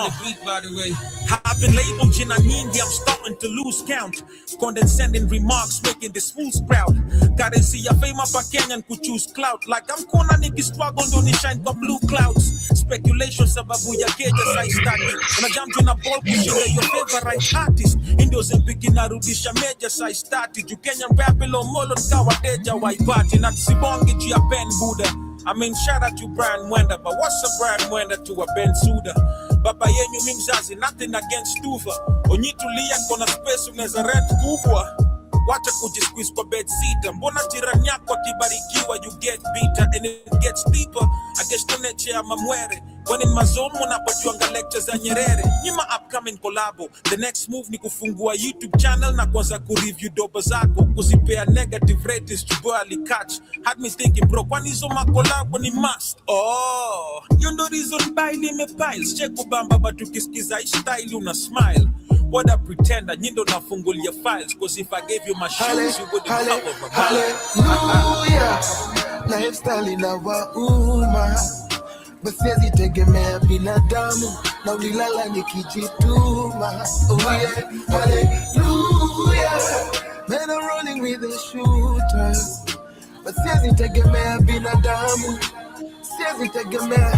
the beat, by the way. I've been labeled Jina Nyingi, I'm starting to lose count. Condescending remarks making the schools proud. Currency ya fame hapa Kenyan ku choose clout. Like I'm kona niki struggle ndo ni shine kwa blue clouds. Speculation sababu ya keja sai staki. Unajamju na ball kushinda your favorite artist. Indios mpiki narudisha meja sai stati. Ju Kenyan rap ilo molo nkawa deja waipati. Na tisibongi juu ya Ben Buddha. I mean, shout out to Brian Mwenda, but what's a Brian Mwenda to a Ben Suda? Baba yenyu mi mzazi, nothing against Tufa. Onyitulia kona space unaweza rent kubwa. Wacha kujisqueeze kwa bed seater. Mbona jirani yako akibarikiwa you get beater. And it gets deeper, I guess tuneche ya mamwere. When in masomo napatiwanga lectures za Nyerere. Nyima upcoming collabo. The next move ni kufungua YouTube channel na kwanza kureview doba zako. Kuzipea negative ratings jubali catch. Had me thinking bro, kwani hizo makolabo ni must? Oh, you know reason by me piles. Check ubamba but ukisikiza hii style una smile. What a pretender, nyindo nafungulia files. Cause if I gave you my shoes, you wouldn't cover my hallelujah. Lifestyle inawa Basiezi tegemea binadamu na ulilala nikijituma. Oh yeah, hallelujah. Men are rolling with the shooters. Basiezi tegemea binadamu. Siezi tegemea.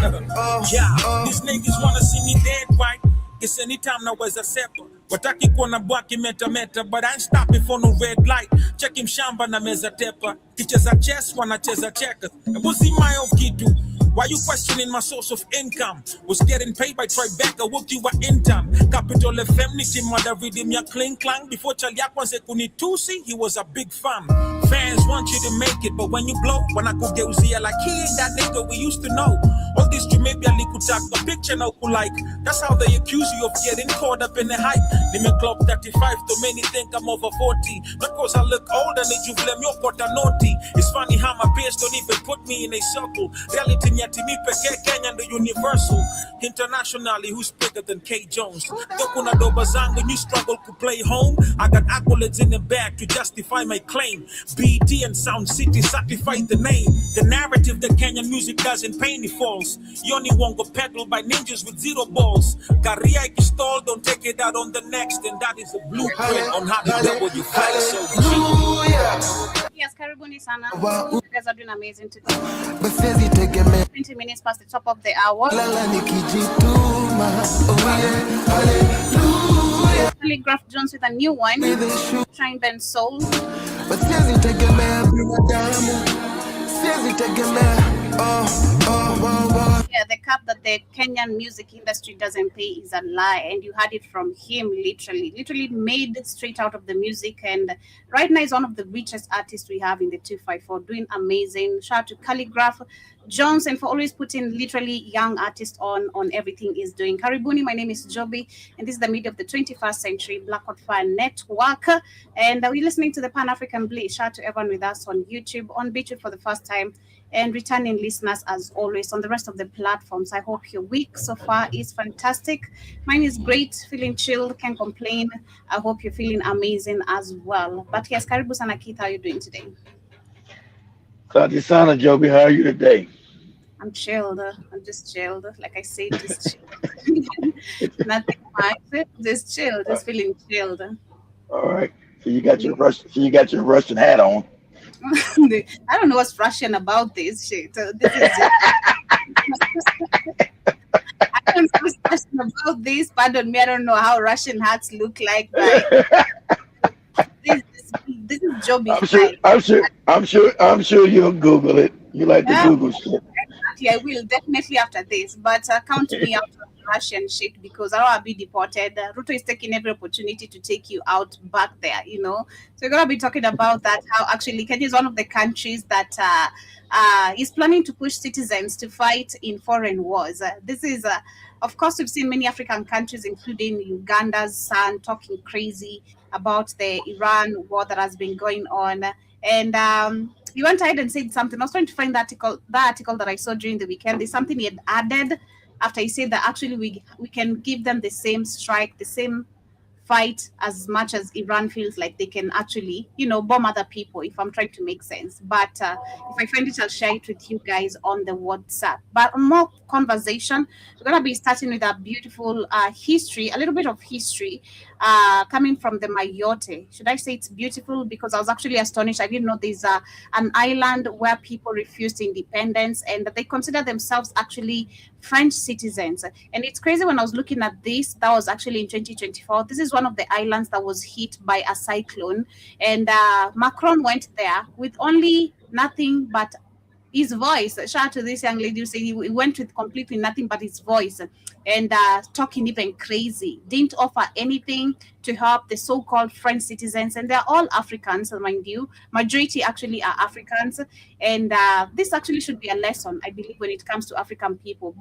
These niggas wanna see me dead, right? Guess anytime naweza sepa. Wataki kuona bwaki meta, but I ain't stopping for no red light. Check him shamba na meza tepa. Kicheza chess, wanacheza checkers. Ebuzima yo kitu. Why you questioning my source of income? Was getting paid by Tribeca, worked you in time. Capital FM, niki mada redeem ya cling clang. Before Chaliak wanze kunitusi, he was a big fan. Fans want you to make it, but when you blow, wanakugeuzia like he ain't that nigga we used to know. All this to maybe a likutaka picture now like. That's how they accuse you of getting caught up in the hype. Nime club 35, too many think I'm over 40. Not cause I look older, need you blame your quarter naughty. It's funny how my peers don't even put me in a circle. Reality nyati mi peke Kenya the universal. Internationally, who's bigger than K. Jones? Dokuna doba zangu, you struggle to play home. I got accolades in the bag to justify my claim. BT and Sound City certify the name. The narrative that Kenyan music doesn't pay any falls. Yoni wongo pedal by ninjas with zero balls. Career stall, don't take it out on the next. And that is a blueprint on how to double your flag. So yes, karibuni sana. You guys are doing amazing today. 20 minutes past the top of the hour. Calligraph Jones with a new one. Shine Ben Soul. Yeah, the cap that the Kenyan music industry doesn't pay is a lie, and you heard it from him literally made straight out of the music. And right now is one of the richest artists we have in the 254, doing amazing. Shout out to Calligraph Jones and for always putting literally young artists on everything he's doing. Karibuni, my name is Joby, and this is the media of the 21st Century Black Hot Fire Network. And we're listening to the Pan-African Blaze. Shout out to everyone with us on YouTube, on BitChute for the first time, and returning listeners as always on the rest of the platforms. I hope your week so far is fantastic. Mine is great, feeling chilled, can't complain. I hope you're feeling amazing as well. But yes, Karibu sana Keith, how are you doing today? Asante sana Joby, how are you today? I'm chilled. I'm just chilled. Like I said, just chilled. Nothing much. Just chilled. Just feeling chilled. All right. So you got your Russian hat on. I don't know what's Russian about this shit. This is I don't know what's Russian about this. Pardon me. I don't know how Russian hats look like. This is Joby. I'm sure you'll Google it. You like to Google shit. I will definitely after this, but count me out of Russian shit because I don't want to be deported. Ruto is taking every opportunity to take you out back there, you know. So we're gonna be talking about that. How actually Kenya is one of the countries that is planning to push citizens to fight in foreign wars. This is, of course, we've seen many African countries, including Uganda's son, talking crazy about the Iran war that has been going on, and he went ahead and said something. I was trying to find the article that I saw during the weekend. There's something he had added after he said that actually we can give them the same strike, the same fight as much as Iran feels like they can actually, bomb other people, if I'm trying to make sense. But if I find it, I'll share it with you guys on the WhatsApp. But on more conversation, we're going to be starting with a beautiful history, a little bit of history coming from the Mayotte. Should I say it's beautiful? Because I was actually astonished. I didn't know there's an island where people refused independence and they consider themselves actually French citizens. And it's crazy when I was looking at this, that was actually in 2024. This is one of the islands that was hit by a cyclone. And Macron went there with only nothing but his voice. Shout out to this young lady who said he went with completely nothing but his voice and talking even crazy. Didn't offer anything to help the so-called French citizens, and they're all Africans, mind you. Majority actually are Africans, and this actually should be a lesson, I believe, when it comes to African people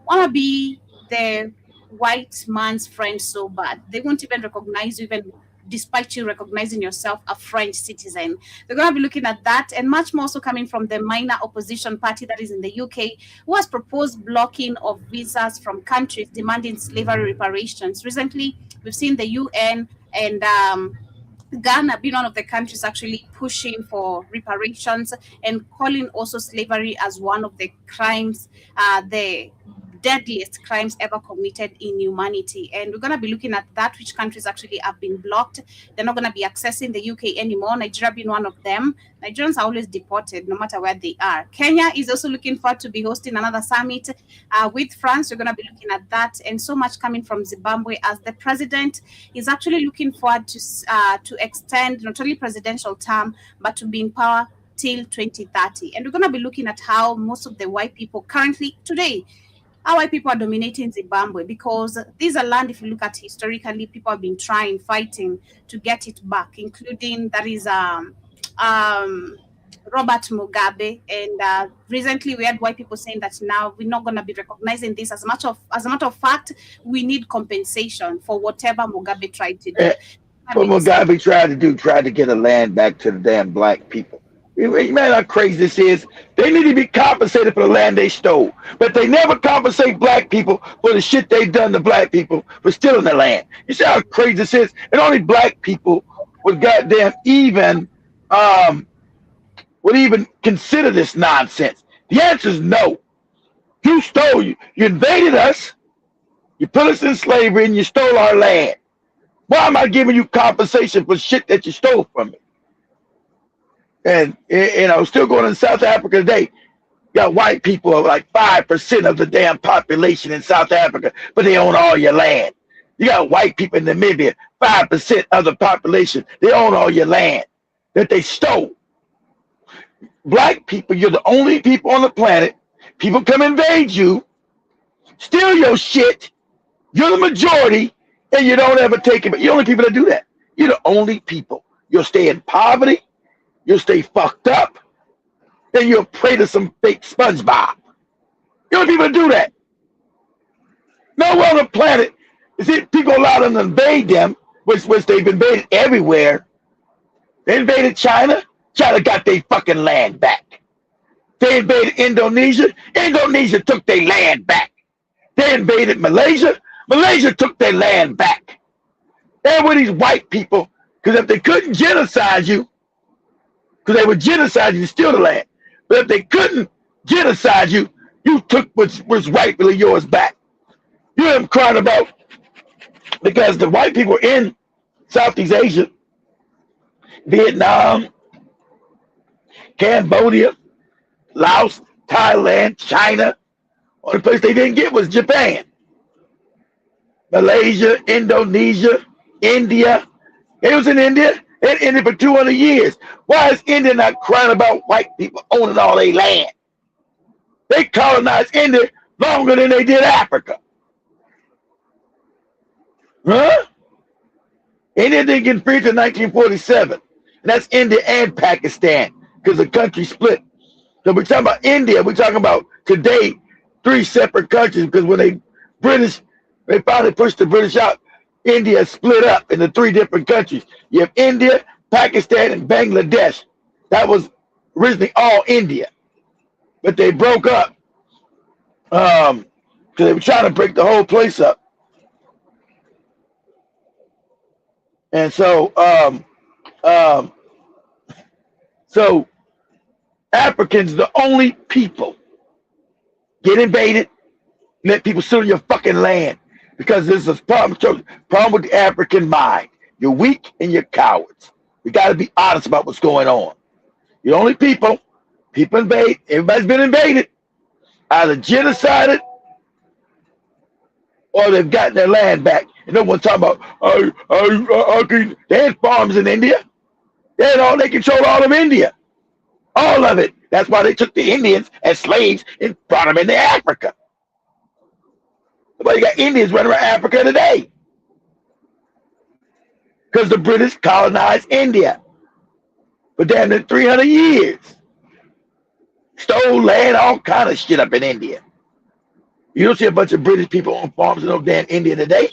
wanna be the white man's friend so bad. They won't even recognize you, even despite you recognizing yourself a French citizen. They're going to be looking at that and much more so coming from the minor opposition party that is in the UK, who has proposed blocking of visas from countries demanding slavery reparations. Recently, we've seen the UN and Ghana being one of the countries actually pushing for reparations and calling also slavery as one of the crimes, the deadliest crimes ever committed in humanity. And we're going to be looking at that, which countries actually have been blocked. They're not going to be accessing the UK anymore, Nigeria being one of them. Nigerians are always deported no matter where they are. Kenya is also looking forward to be hosting another summit with France. We're going to be looking at that, and so much coming from Zimbabwe, as the president is actually looking forward to extend not only presidential term but to be in power till 2030. And we're going to be looking at how most of the white people currently today, how white people are dominating Zimbabwe, because these are land, if you look at historically, people have been fighting to get it back, including that is Robert Mugabe. And recently we had white people saying that now we're not going to be recognizing this. As a matter of fact, we need compensation for whatever Mugabe tried to do. What Mugabe tried to get the land back to the damn black people. You know how crazy this is? They need to be compensated for the land they stole, but they never compensate black people for the shit they've done to black people for stealing the land. You see how crazy this is? And only black people would goddamn even consider this nonsense. The answer is no. You stole, you invaded us, you put us in slavery, and you stole our land. Why am I giving you compensation for shit that you stole from me? And still going in South Africa today, you got white people of like 5% of the damn population in South Africa, but they own all your land. You got white people in Namibia, 5% of the population, they own all your land that they stole. Black people, you're the only people on the planet. People come invade you, steal your shit. You're the majority, and you don't ever take it. But you're the only people that do that. You're the only people. You'll stay in poverty. You'll stay fucked up, and you'll pray to some fake SpongeBob. You don't people do that. Nowhere on the planet is it people allow them to invade them, which they've invaded everywhere. They invaded China. China got their fucking land back. They invaded Indonesia. Indonesia took their land back. They invaded Malaysia. Malaysia took their land back. They were these white people, because if they couldn't genocide you, because they would genocide you to steal the land. But if they couldn't genocide you, you took what was rightfully yours back. You hear them crying about, because the white people in Southeast Asia, Vietnam, Cambodia, Laos, Thailand, China, only place they didn't get was Japan. Malaysia, Indonesia, India. It was in India. It ended for 200 years. Why is India not crying about white people owning all their land? They colonized India longer than they did Africa. Huh? India didn't get free until 1947. And that's India and Pakistan, because the country split. So we're talking about India. We're talking about today 3 separate countries, because when they finally pushed the British out, India split up into 3 different countries. You have India, Pakistan, and Bangladesh. That was originally all India, but they broke up because they were trying to break the whole place up. And so Africans, the only people get invaded, let people sit on your fucking land because this is a problem with the African mind. You're weak and you're cowards. We got to be honest about what's going on. The only people invade, everybody's been invaded, either genocided or they've gotten their land back. And no one's talking about, they had farms in India. They control all of India. All of it. That's why they took the Indians as slaves and brought them into Africa. But you got Indians running around Africa today. Because the British colonized India for damn near 300 years. Stole land, all kind of shit up in India. You don't see a bunch of British people on farms in no damn India today.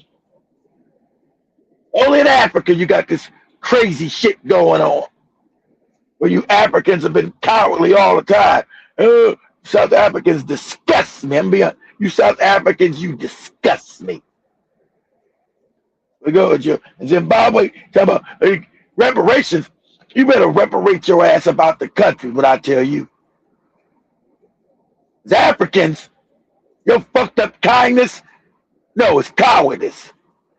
Only in Africa you got this crazy shit going on. Where you Africans have been cowardly all the time. South Africans disgust me. You South Africans, you disgust me. We go with you. Zimbabwe, talk about reparations. You better reparate your ass about the country, what I tell you. As Africans, your fucked up kindness, no, it's cowardice.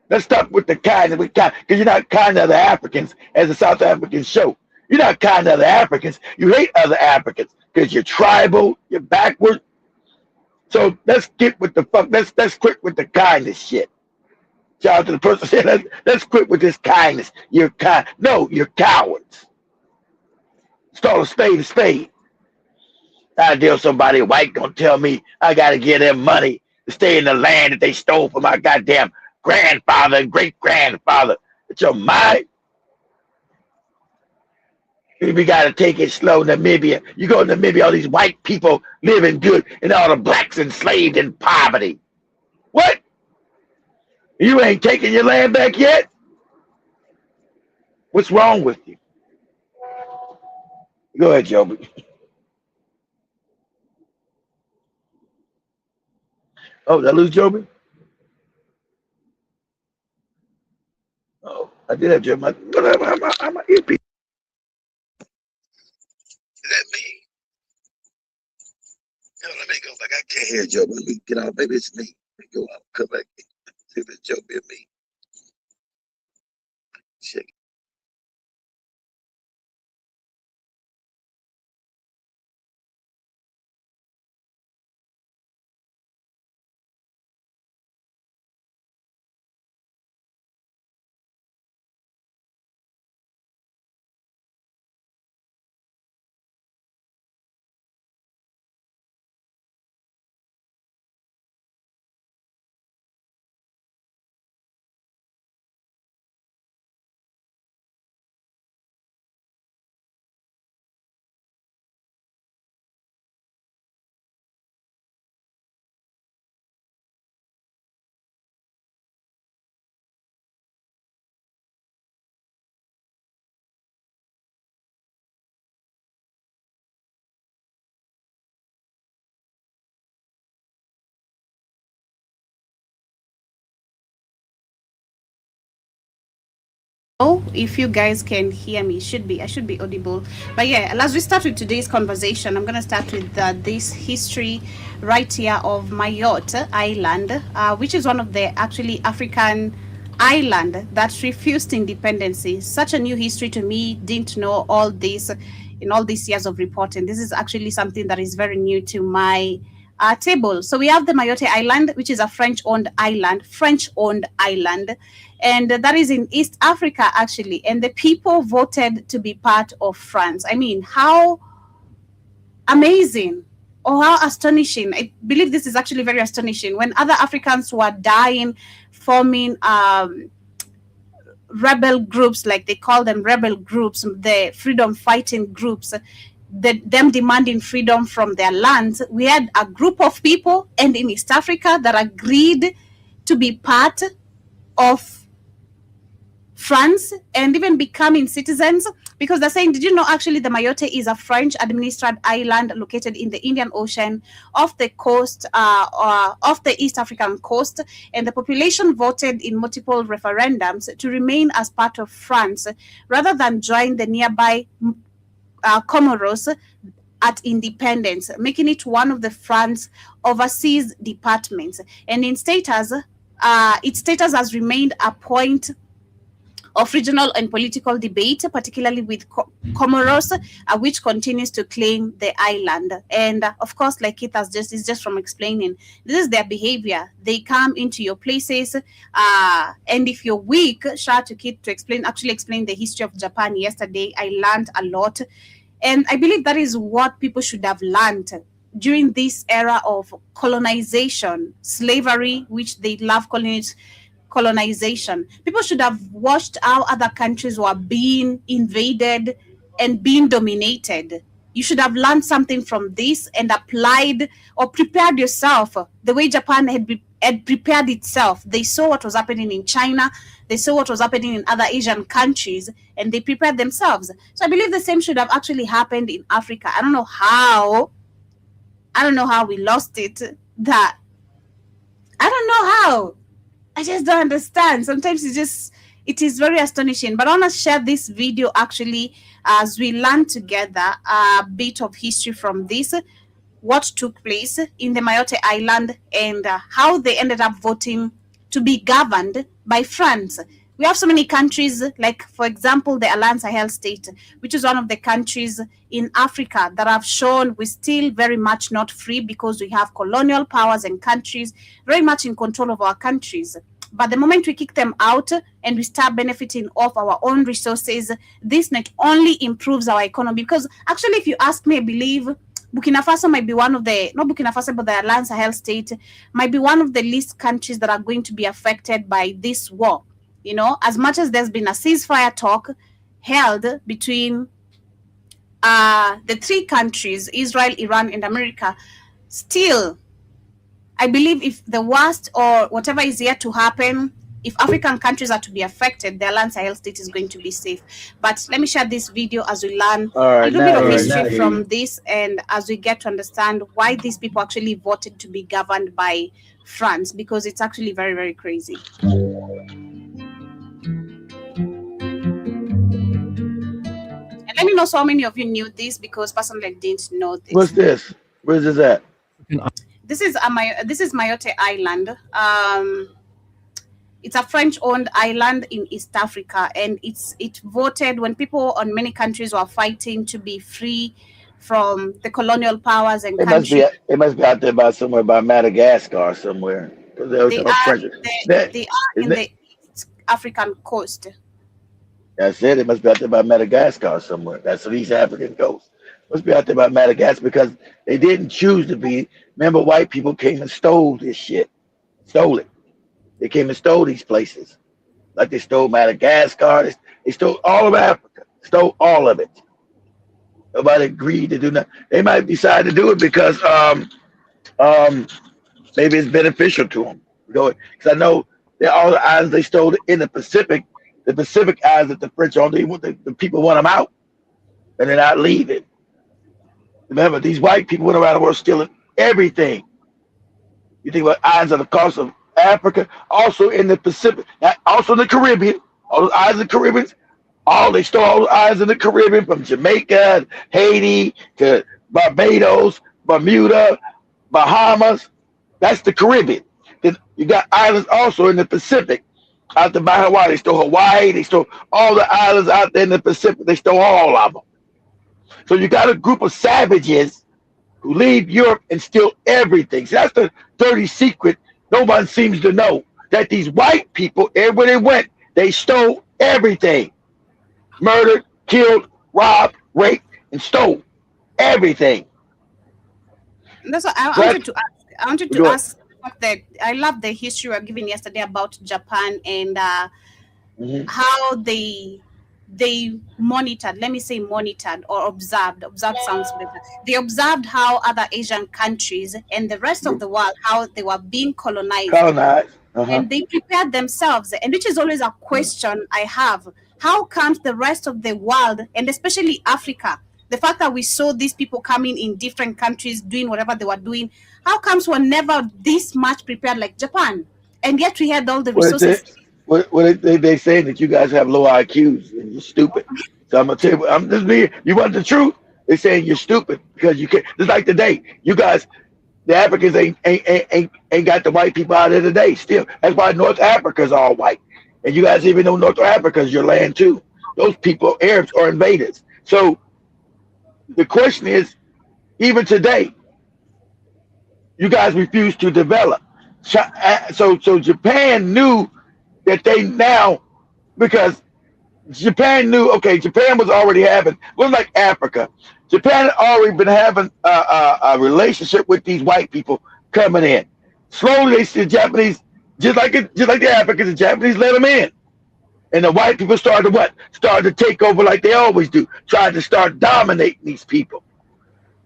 Let's start with the kindness, because you're not kind to other Africans, as the South Africans show. You're not kind to other Africans. You hate other Africans because you're tribal, you're backward. So let's get with the fuck. Let's quit with the kindness shit. Shout out to the person saying, let's quit with this kindness. You're kind. No, you're cowards. Start a spade. I deal somebody white gonna tell me I gotta give them money to stay in the land that they stole from my goddamn grandfather and great grandfather. It's your mind. We gotta take it slow, Namibia. You go to Namibia, all these white people living good, and all the blacks enslaved in poverty. What? You ain't taking your land back yet? What's wrong with you? Go ahead, Joby. Oh, did I lose Joby? Oh, I did have Joby. I'm an earpiece. Is that me? No, let me go back. I can't hear Joby. Let me get off. Maybe it's me. Let me go out. Come back. See if it's Joby or me. Check. Oh, if you guys can hear me, I should be audible. But yeah, as we start with today's conversation, I'm gonna start with this history right here of Mayotte Island, which is one of the actually African island that refused independency. Such a new history to me. Didn't know all this in all these years of reporting. This is actually something that is very new to my table. So we have the Mayotte Island, which is a French-owned island, and that is in East Africa, actually. And the people voted to be part of France. I mean, how amazing or how astonishing. I believe this is actually very astonishing. When other Africans were dying, forming rebel groups, like they call them rebel groups, the freedom fighting groups, them demanding freedom from their lands, we had a group of people and in East Africa that agreed to be part of France and even becoming citizens, because they're saying, did you know actually the Mayotte is a French administered island located in the Indian Ocean off the coast, off the East African coast, and the population voted in multiple referendums to remain as part of France rather than join the nearby Comoros at independence, making it one of the France overseas departments. And in status, its status has remained a point of regional and political debate, particularly with Comoros, which continues to claim the island. And of course, like Keith has is just from explaining, this is their behavior. They come into your places, and if you're weak, shout out to Keith to actually explain the history of Japan yesterday. I learned a lot. And I believe that is what people should have learned during this era of colonization, slavery, which they love calling it colonization. People should have watched how other countries were being invaded and being dominated. You should have learned something from this and applied or prepared yourself the way Japan had prepared itself. They saw what was happening in China, they saw what was happening in other Asian countries, and they prepared themselves. So I believe the same should have actually happened in Africa. I don't know how we lost it. I don't know how. I just don't understand. Sometimes it is very astonishing. But I want to share this video actually as we learn together a bit of history from this, what took place in the Mayotte Island, and how they ended up voting to be governed by France. We have so many countries, like, for example, the Alliance Sahel state, which is one of the countries in Africa that have shown we're still very much not free because we have colonial powers and countries very much in control of our countries. But the moment we kick them out and we start benefiting off our own resources, this not only improves our economy, because actually, if you ask me, I believe Burkina Faso might be one of the, not Burkina Faso, but the Alliance Sahel state might be one of the least countries that are going to be affected by this war. You know, as much as there's been a ceasefire talk held between the three countries, Israel, Iran, and America, still, I believe if the worst or whatever is yet to happen, if African countries are to be affected, the Alliance Sahel state is going to be safe. But let me share this video as we learn a little bit of history from this, and as we get to understand why these people actually voted to be governed by France, because it's actually very, very crazy. Let me know so many of you knew this, because personally I didn't know this. What's this? Where's this at? This is Mayotte Island. It's a French-owned island in East Africa, and it voted when people on many countries were fighting to be free from the colonial powers and countries. It must be out there by somewhere by Madagascar or somewhere. They are in the East African coast. That's it. It must be out there by Madagascar or somewhere. That's the East African coast. Must be out there by Madagascar, because they didn't choose to be. Remember, white people came and stole this shit. Stole it. They came and stole these places. Like they stole Madagascar. They stole all of Africa. Stole all of it. Nobody agreed to do that. They might decide to do it because maybe it's beneficial to them. Because I know that all the islands they stole in the Pacific islands that the French owned, the people want them out, and they're not leaving. Remember, these white people went around the world stealing everything. You think about islands on the coast of Africa, also in the Pacific, also in the Caribbean, all those islands in the Caribbean, they stole all the islands in the Caribbean, from Jamaica, Haiti, to Barbados, Bermuda, Bahamas. That's the Caribbean. Then you got islands also in the Pacific, out there by Hawaii. They stole Hawaii, they stole all the islands out there in the Pacific. They stole all of them. So you got a group of savages who leave Europe and steal everything. So that's the dirty secret no one seems to know, that these white people, everywhere they went, they stole everything. Murdered, killed, robbed, raped, and stole everything. That's what I wanted to ask. I wanted to ask that I love the history we were given yesterday about Japan and how they monitored, let me say monitored or observed sounds better. They observed how other Asian countries and the rest of the world, how they were being colonized. and they prepared themselves, and which is always a question I have. How comes the rest of the world, and especially Africa, the fact that we saw these people coming in different countries doing whatever they were doing, how comes we're never this much prepared like Japan? And yet we had all the resources. They saying that you guys have low IQs and you're stupid. So I'm gonna tell you, I'm just being. You want the truth? They saying you're stupid because you can't. Just like today, you guys, the Africans ain't got the white people out there today. Still, that's why North Africa's all white, and you guys even know North Africa's your land too. Those people, Arabs, are invaders. So the question is, even today, you guys refuse to develop. So Japan knew that they now, because Japan knew, okay, Japan was already having, it was like Africa. Japan had already been having a relationship with these white people coming in. Slowly, the Japanese, just like the Africans, the Japanese let them in. And the white people started to take over like they always do, tried to start dominating these people.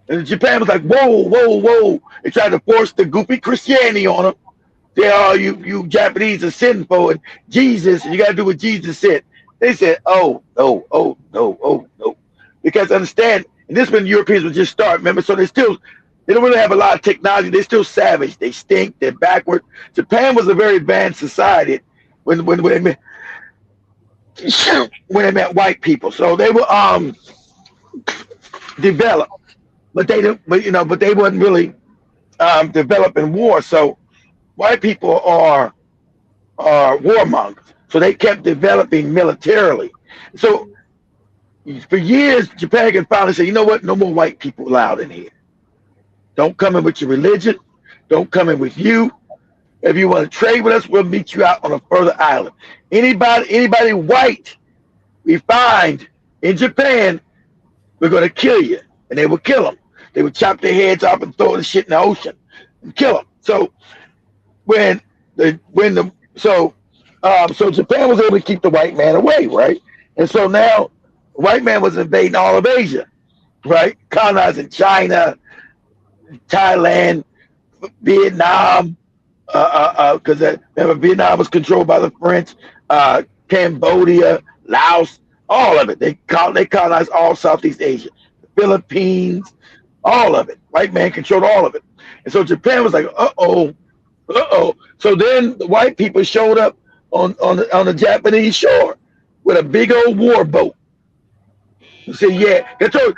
And Japan was like, whoa, whoa, whoa. They tried to force the goofy Christianity on them. They all, you Japanese are sinful, and Jesus, you got to do what Jesus said. They said, oh, no, oh, no, oh, no. Because understand, and this when Europeans would just start, remember, so they don't really have a lot of technology. They're still savage. They stink. They're backward. Japan was a very advanced society when they met white people. So they were developed, but they wasn't really developing war. So white people are warmongers. So they kept developing militarily. So for years, Japan can finally say, you know what? No more white people allowed in here. Don't come in with your religion. Don't come in with you. If you want to trade with us, we'll meet you out on a further island. Anybody white we find in Japan, we're going to kill you. And they would kill them. They would chop their heads off and throw the shit in the ocean and kill them. So so Japan was able to keep the white man away, right? And so now the white man was invading all of Asia, right? Colonizing China, Thailand, Vietnam, because remember Vietnam was controlled by the French, Cambodia, Laos, all of it. They colonized all Southeast Asia, the Philippines, all of it. White man controlled all of it. And so Japan was like, uh-oh. So then the white people showed up on the Japanese shore with a big old war boat. You say, yeah,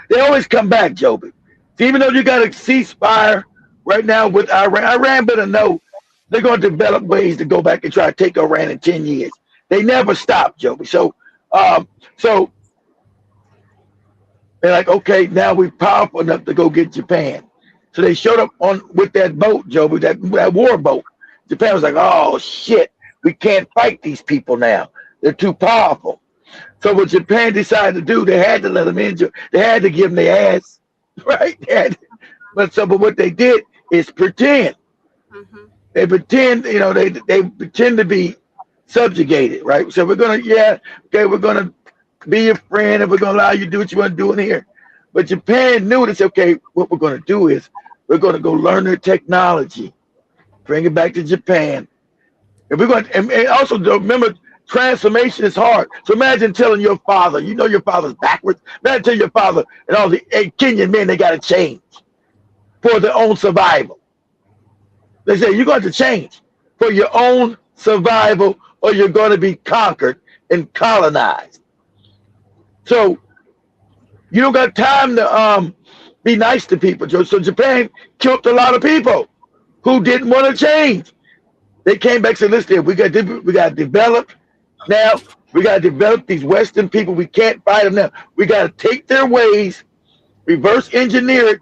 they always come back, Joby. So even though you got a ceasefire right now with Iran better know they're going to develop ways to go back and try to take Iran in 10 years. They never stop, Joby. So they're like, okay, now we're powerful enough to go get Japan. So they showed up with that boat, Joby, that war boat. Japan was like, oh, shit, we can't fight these people now. They're too powerful. So what Japan decided to do, they had to let them in. They had to give them their ass, right? But what they did is pretend. Mm-hmm. They pretend, they pretend to be subjugated, right? So we're going to be your friend and we're going to allow you to do what you want to do in here. But Japan knew this, okay, what we're going to do is we're going to go learn their technology, bring it back to Japan. And we're going to, and also remember, transformation is hard. So imagine telling your father, your father's backwards. Imagine telling your father and all the Kenyan men, they got to change for their own survival. They say, you're going to change for your own survival or you're going to be conquered and colonized. So you don't got time to be nice to people, Joe. So Japan killed a lot of people who didn't want to change. They came back and said, listen, we got to develop now. We got to develop these Western people. We can't fight them now. We got to take their ways, reverse engineer it,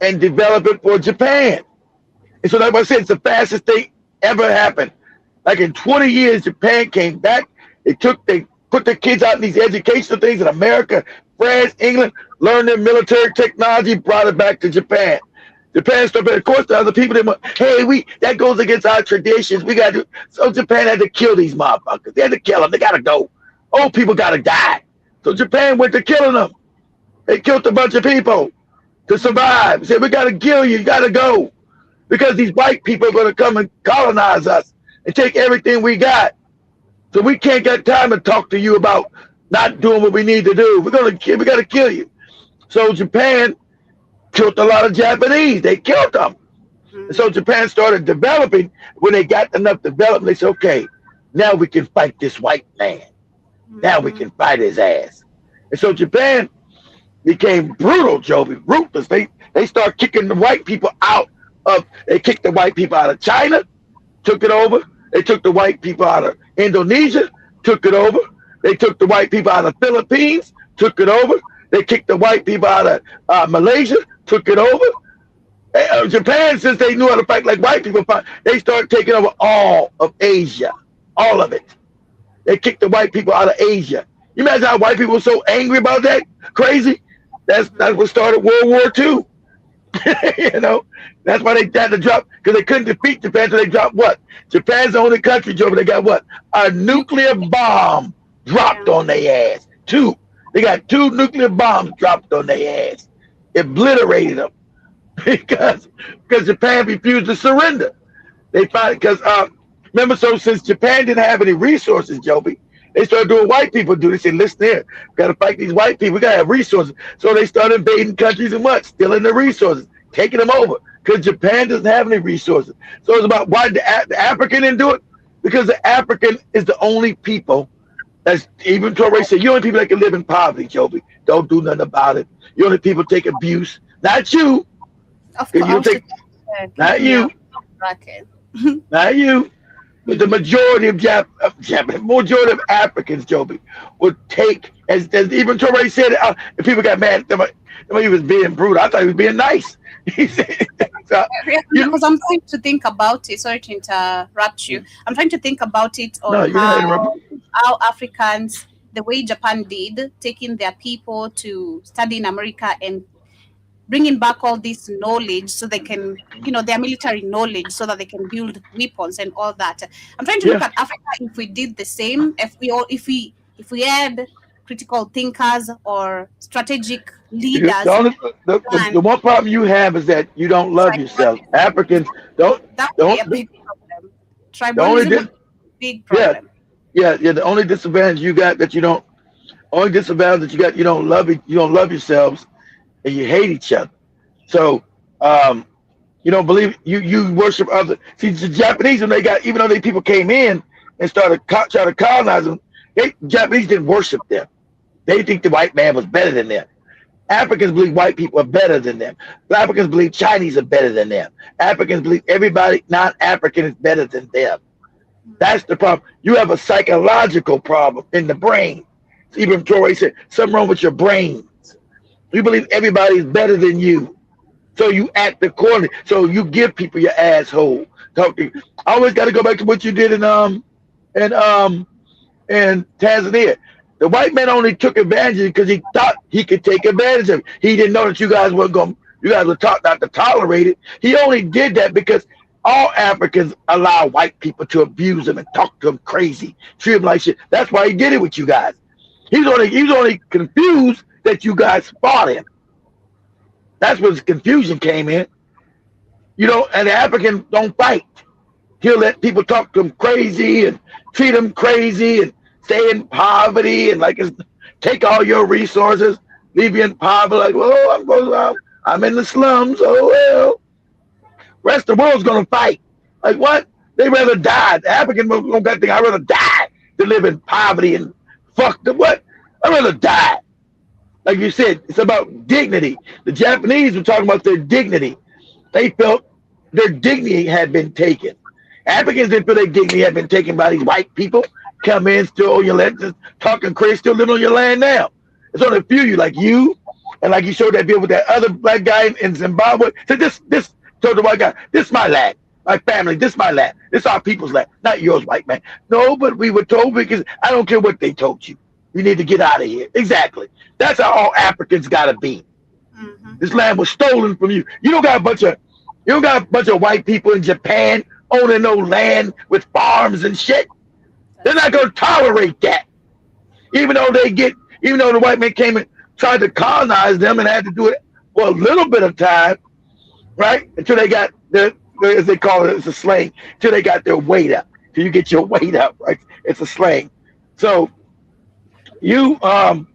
and develop it for Japan. And so like I said, it's the fastest thing ever happened. Like in 20 years, Japan came back. They put their kids out in these educational things in America, France, England, learned their military technology, brought it back to Japan. Japan stuff, of course, the other people, that goes against our traditions. We got to do. So Japan had to kill these motherfuckers. They had to kill them. They got to go. Old people got to die. So Japan went to killing them. They killed a bunch of people to survive. They said, we got to kill you. You got to go. Because these white people are going to come and colonize us. and take everything we got. So we can't get time to talk to you about not doing what we need to do. We gotta kill you. So Japan killed a lot of Japanese. They killed them. And so Japan started developing. When they got enough development, they said, okay, now we can fight this white man. Now we can fight his ass. And so Japan became brutal, Joby, ruthless. They start kicking the white people out of, they kicked the white people out of China, took it over. They took the white people out of Indonesia, took it over. They took the white people out of Philippines, took it over. They kicked the white people out of Malaysia, took it over. Japan, since they knew how to fight like white people fight, they started taking over all of Asia, all of it. They kicked the white people out of Asia. You imagine how white people were so angry about that? Crazy. That's what started World War II. You know, that's why they had to drop, because they couldn't defeat Japan, so they dropped what? Japan's the only country, Joe, but they got what? A nuclear bomb dropped on their ass. They got 2 nuclear bombs dropped on their ass. Obliterated them because Japan refused to surrender. They found it because remember, so since Japan didn't have any resources, Joby, they started doing white people do. They said, listen here, we got to fight these white people. We got to have resources. So they started invading countries and what? Stealing the resources, taking them over, because Japan doesn't have any resources. So it's about why the African didn't do it, because the African is the only people that's, even Torre said, you only people that can live in poverty, Joby. Don't do nothing about it. You only people take abuse. Not you. Of course. Not you. Not you. But the majority of majority of Africans, Joby, would take, as even Torre said, if people got mad, he was being brutal. I thought he was being nice. He said, because I'm trying to think about it. Sorry to interrupt you. I'm trying to think about it on how Africans, the way Japan did, taking their people to study in America and bringing back all this knowledge so they can, their military knowledge so that they can build weapons and all that. I'm trying to look at Africa if we did the same, if we had critical thinkers or strategic leaders. The one problem you have is that you don't love yourself. Africans don't. That would be a big problem. Tribalism is a big problem. Yeah. The only disadvantage you got you don't love yourselves, and you hate each other. So you don't believe you worship other. See, the Japanese, when they got, even though people came in and started trying to colonize them, Japanese didn't worship them. They think the white man was better than them. Africans believe white people are better than them. Africans believe Chinese are better than them. Africans believe everybody non-African is better than them. That's the problem. You have a psychological problem in the brain. Even Troy said, something wrong with your brains. You believe everybody's better than you. So you act accordingly. So you give people your asshole. I always got to go back to what you did in Tanzania. The white man only took advantage of it because he thought he could take advantage of it. He didn't know that you guys were taught not to tolerate it. He only did that because all Africans allow white people to abuse them and talk to them crazy, treat them like shit. That's why he did it with you guys. He was only confused that you guys fought him. That's where the confusion came in. And the African don't fight. He'll let people talk to him crazy and treat him crazy and stay in poverty and take all your resources, leave you in poverty. I'm in the slums. Oh well. Rest of the world's gonna fight. Like what? They rather die. The African don't got to think. I'd rather die than live in poverty and fuck the what? I'd rather die. Like you said, it's about dignity. The Japanese were talking about their dignity. They felt their dignity had been taken. Africans didn't feel their dignity had been taken by these white people. Come in, still on your land, just talking crazy, still living on your land now. It's only a few of you, like you, and like you showed that video with that other black guy in Zimbabwe. So this told the white guy, this is my land, my family, this is my land. This is our people's land, not yours, white man. No, but we were told, because I don't care what they told you. You need to get out of here. Exactly. That's how all Africans gotta be. Mm-hmm. This land was stolen from you. You don't got a bunch of white people in Japan owning no land with farms and shit. They're not gonna tolerate that. Even though the white man came and tried to colonize them and had to do it for a little bit of time, right? Until they got as they call it, it's a slang, until they got their weight up. till you get your weight up, right? It's a slang. So you to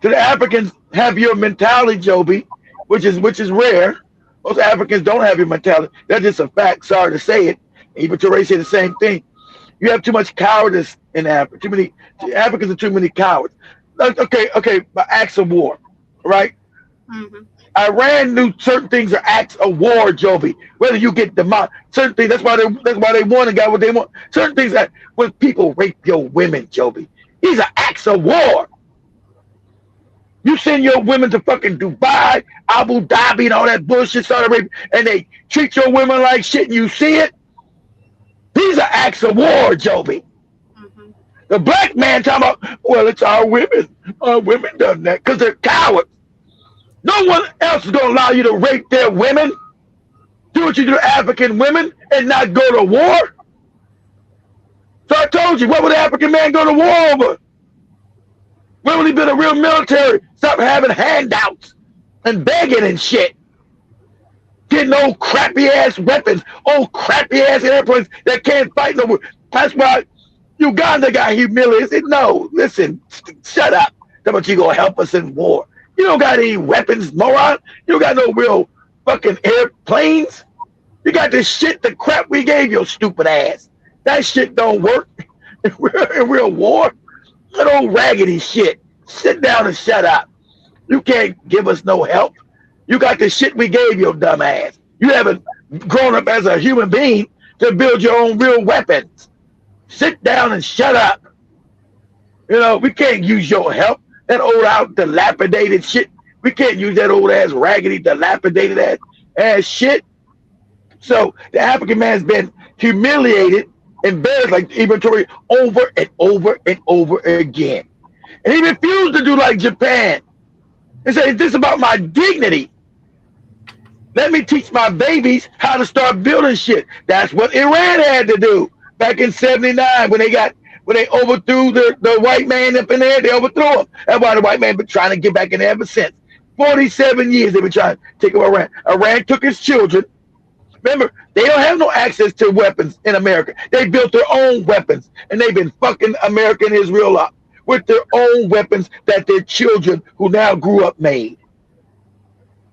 the Africans have your mentality, Joby, which is rare. Most Africans don't have your mentality. That's just a fact. Sorry to say it. Even Toure said the same thing. You have too much cowardice in Africa. Too many Africans are too many cowards. Okay, but acts of war, right? Mm-hmm. Iran knew certain things are acts of war, Joby. Whether you get certain things, that's why they won and got what they want. Certain things that when people rape your women, Joby, these are acts of war. You send your women to fucking Dubai, Abu Dhabi, and all that bullshit, Saudi Arabia, and they treat your women like shit, and you see it. These are acts of war, Joby. Mm-hmm. The black man talking about, well, it's our women. Our women done that because they're cowards. No one else is going to allow you to rape their women, do what you do to African women, and not go to war. So I told you, what would the African man go to war over? When would he be a real military? Stop having handouts and begging and shit. Getting old crappy ass weapons, old crappy ass airplanes that can't fight no more. That's why Uganda got humiliated. Said, no, listen, shut up. How about you gonna help us in war? You don't got any weapons, moron. You don't got no real fucking airplanes. You got this shit, the crap we gave your stupid ass. That shit don't work in real war. That old raggedy shit. Sit down and shut up. You can't give us no help. You got the shit we gave your dumb ass. You haven't grown up as a human being to build your own real weapons. Sit down and shut up. You know, we can't use your help. That old out dilapidated shit. We can't use that old ass raggedy dilapidated ass shit. So the African man's been humiliated, embarrassed like inventory over and over and over again. And he refused to do like Japan and say, this is about my dignity. Let me teach my babies how to start building shit. That's what Iran had to do back in '79 when they overthrew the white man up in there. They overthrew him. That's why the white man been trying to get back in there ever since. 47 years they've been trying to take over Iran. Iran took his children. Remember, they don't have no access to weapons in America. They built their own weapons, and they've been fucking America and Israel up with their own weapons that their children who now grew up made.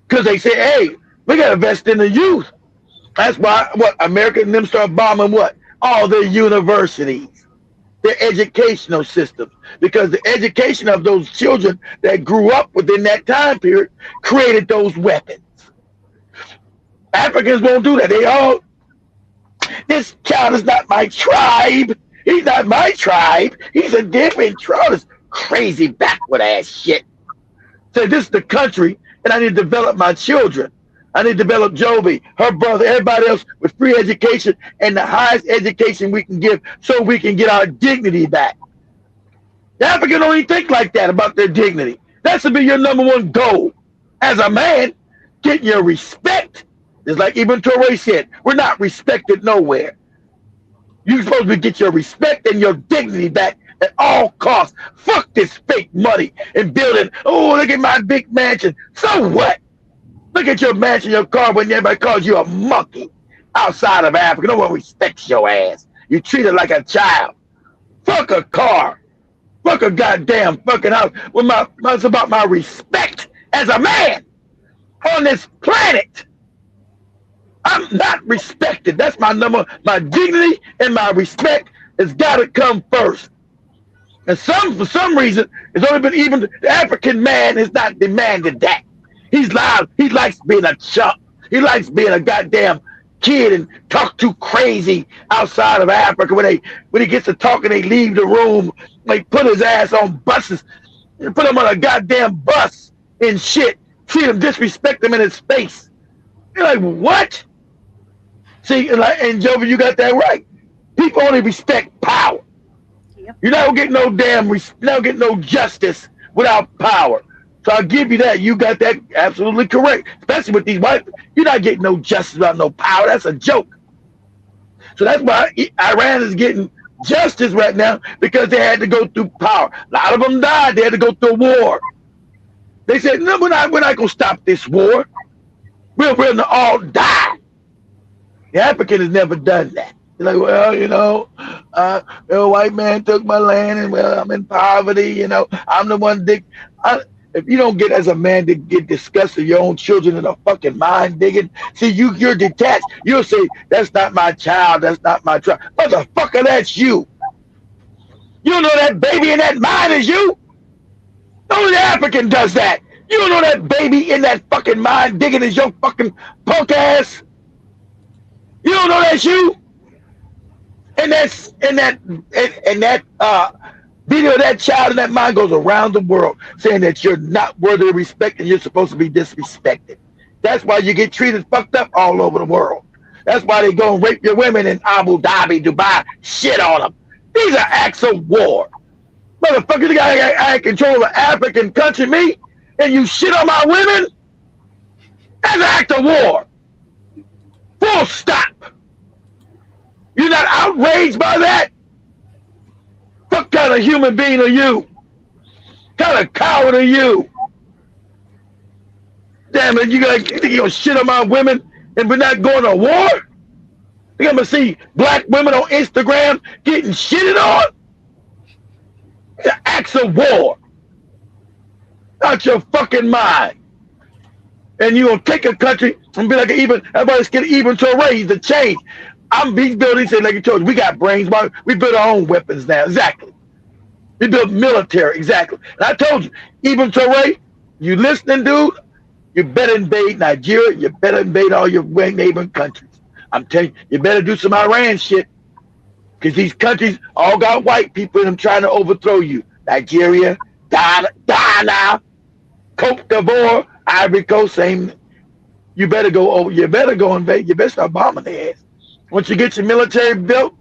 Because they say, hey, we got to invest in the youth. That's why America and them start bombing all their universities, their educational systems, because the education of those children that grew up within that time period created those weapons. Africans won't do that. This child is not my tribe. He's not my tribe. He's a different tribe. This crazy backward ass shit. So this is the country, and I need to develop my children. I need to develop Joby, her brother, everybody else with free education and the highest education we can give so we can get our dignity back. The African don't even think like that about their dignity. That should be your number one goal. As a man, get your respect. Just like Ibn Toure said, we're not respected nowhere. You're supposed to get your respect and your dignity back at all costs. Fuck this fake money and building, oh, look at my big mansion. So what? Look at your mansion, your car, when everybody calls you a monkey outside of Africa. No one respects your ass. You treat it like a child. Fuck a car. Fuck a goddamn fucking house. It's about my respect as a man on this planet. I'm not respected. That's my dignity and my respect has got to come first. And for some reason, it's only been even the African man has not demanded that. He's loud. He likes being a chump. He likes being a goddamn kid and talk too crazy outside of Africa. When he gets to talking, they leave the room. They put his ass on buses. They put him on a goddamn bus and shit. Treat him, disrespect him in his face. You're like, what? See, and Joby, you got that right. People only respect power. Yep. You're not gonna get no not get no justice without power. So I'll give you that. You got that absolutely correct. Especially with these white, you're not getting no justice without no power. That's a joke. So that's why Iran is getting justice right now, because they had to go through power. A lot of them died. They had to go through war. They said, no, we're not going to stop this war. We're going to all die. The African has never done that. You're like, well, a white man took my land, and well, I'm in poverty. I'm the one dick. If you don't get as a man to get disgusted your own children in a fucking mind digging, see you're detached. You'll say that's not my child, that's not my child. Motherfucker, that's you. You don't know that baby in that mind is you. Only the African does that. You don't know that baby in that fucking mind digging is your fucking punk ass. You don't know that's you. And that video of that child in that mind goes around the world saying that you're not worthy of respect and you're supposed to be disrespected. That's why you get treated fucked up all over the world. That's why they go and rape your women in Abu Dhabi, Dubai, shit on them. These are acts of war. Motherfucker, you got control of an African country, me, and you shit on my women? That's an act of war. Full stop. You're not outraged by that? What kind of human being are you? What kind of coward are you? Damn it, you think you're gonna shit on my women and we're not going to war? You're gonna see black women on Instagram getting shitted on? The acts of war. Out your fucking mind. And you gonna take a country and be like everybody's getting even to a raise to change. These buildings say like you told you, we got brains, we build our own weapons now. Exactly. We build military, exactly. And I told you, even to Ray, you listening, dude, you better invade Nigeria, you better invade all your neighboring countries. I'm telling you, you better do some Iran shit. Because these countries all got white people in them trying to overthrow you. Nigeria, Ghana, Cote d'Ivoire, Ivory Coast, same. You better go over. You better go invade. You better start bombing their ass. Once you get your military built,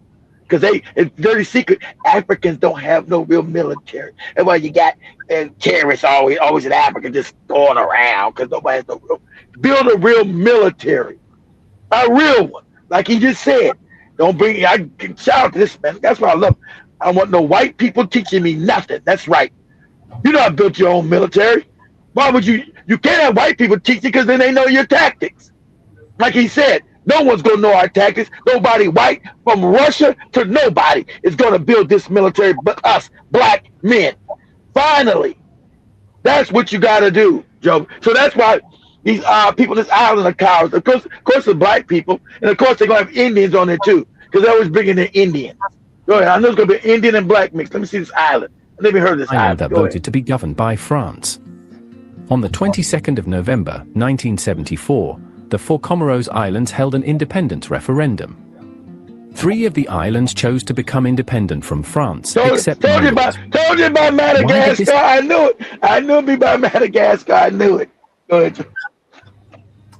because it's very secret. Africans don't have no real military. That's why you got terrorists always in Africa just going around because nobody has no real. Build a real military, a real one, like he just said. Don't bring. I can shout out to this man. That's what I love. I don't want no white people teaching me nothing. That's right. You know I built your own military. Why would you? You can't have white people teach you because then they know your tactics. Like he said, no one's gonna know our tactics. Nobody white from Russia to nobody is gonna build this military but us black men. Finally, that's what you gotta do, Joe. So that's why these people on this island are cowards. Of course, the black people, and of course they're gonna have Indians on there too, because they're always bringing in Indians. Go ahead. I know it's gonna be Indian and black mix. Let me see this island. I never heard of this island. That voted to be governed by France. On the 22nd of November, 1974, the four Comoros Islands held an independence referendum. 3 of the islands chose to become independent from France, except told you about Madagascar. I knew it. I knew it'd be by Madagascar. I knew it. Go ahead.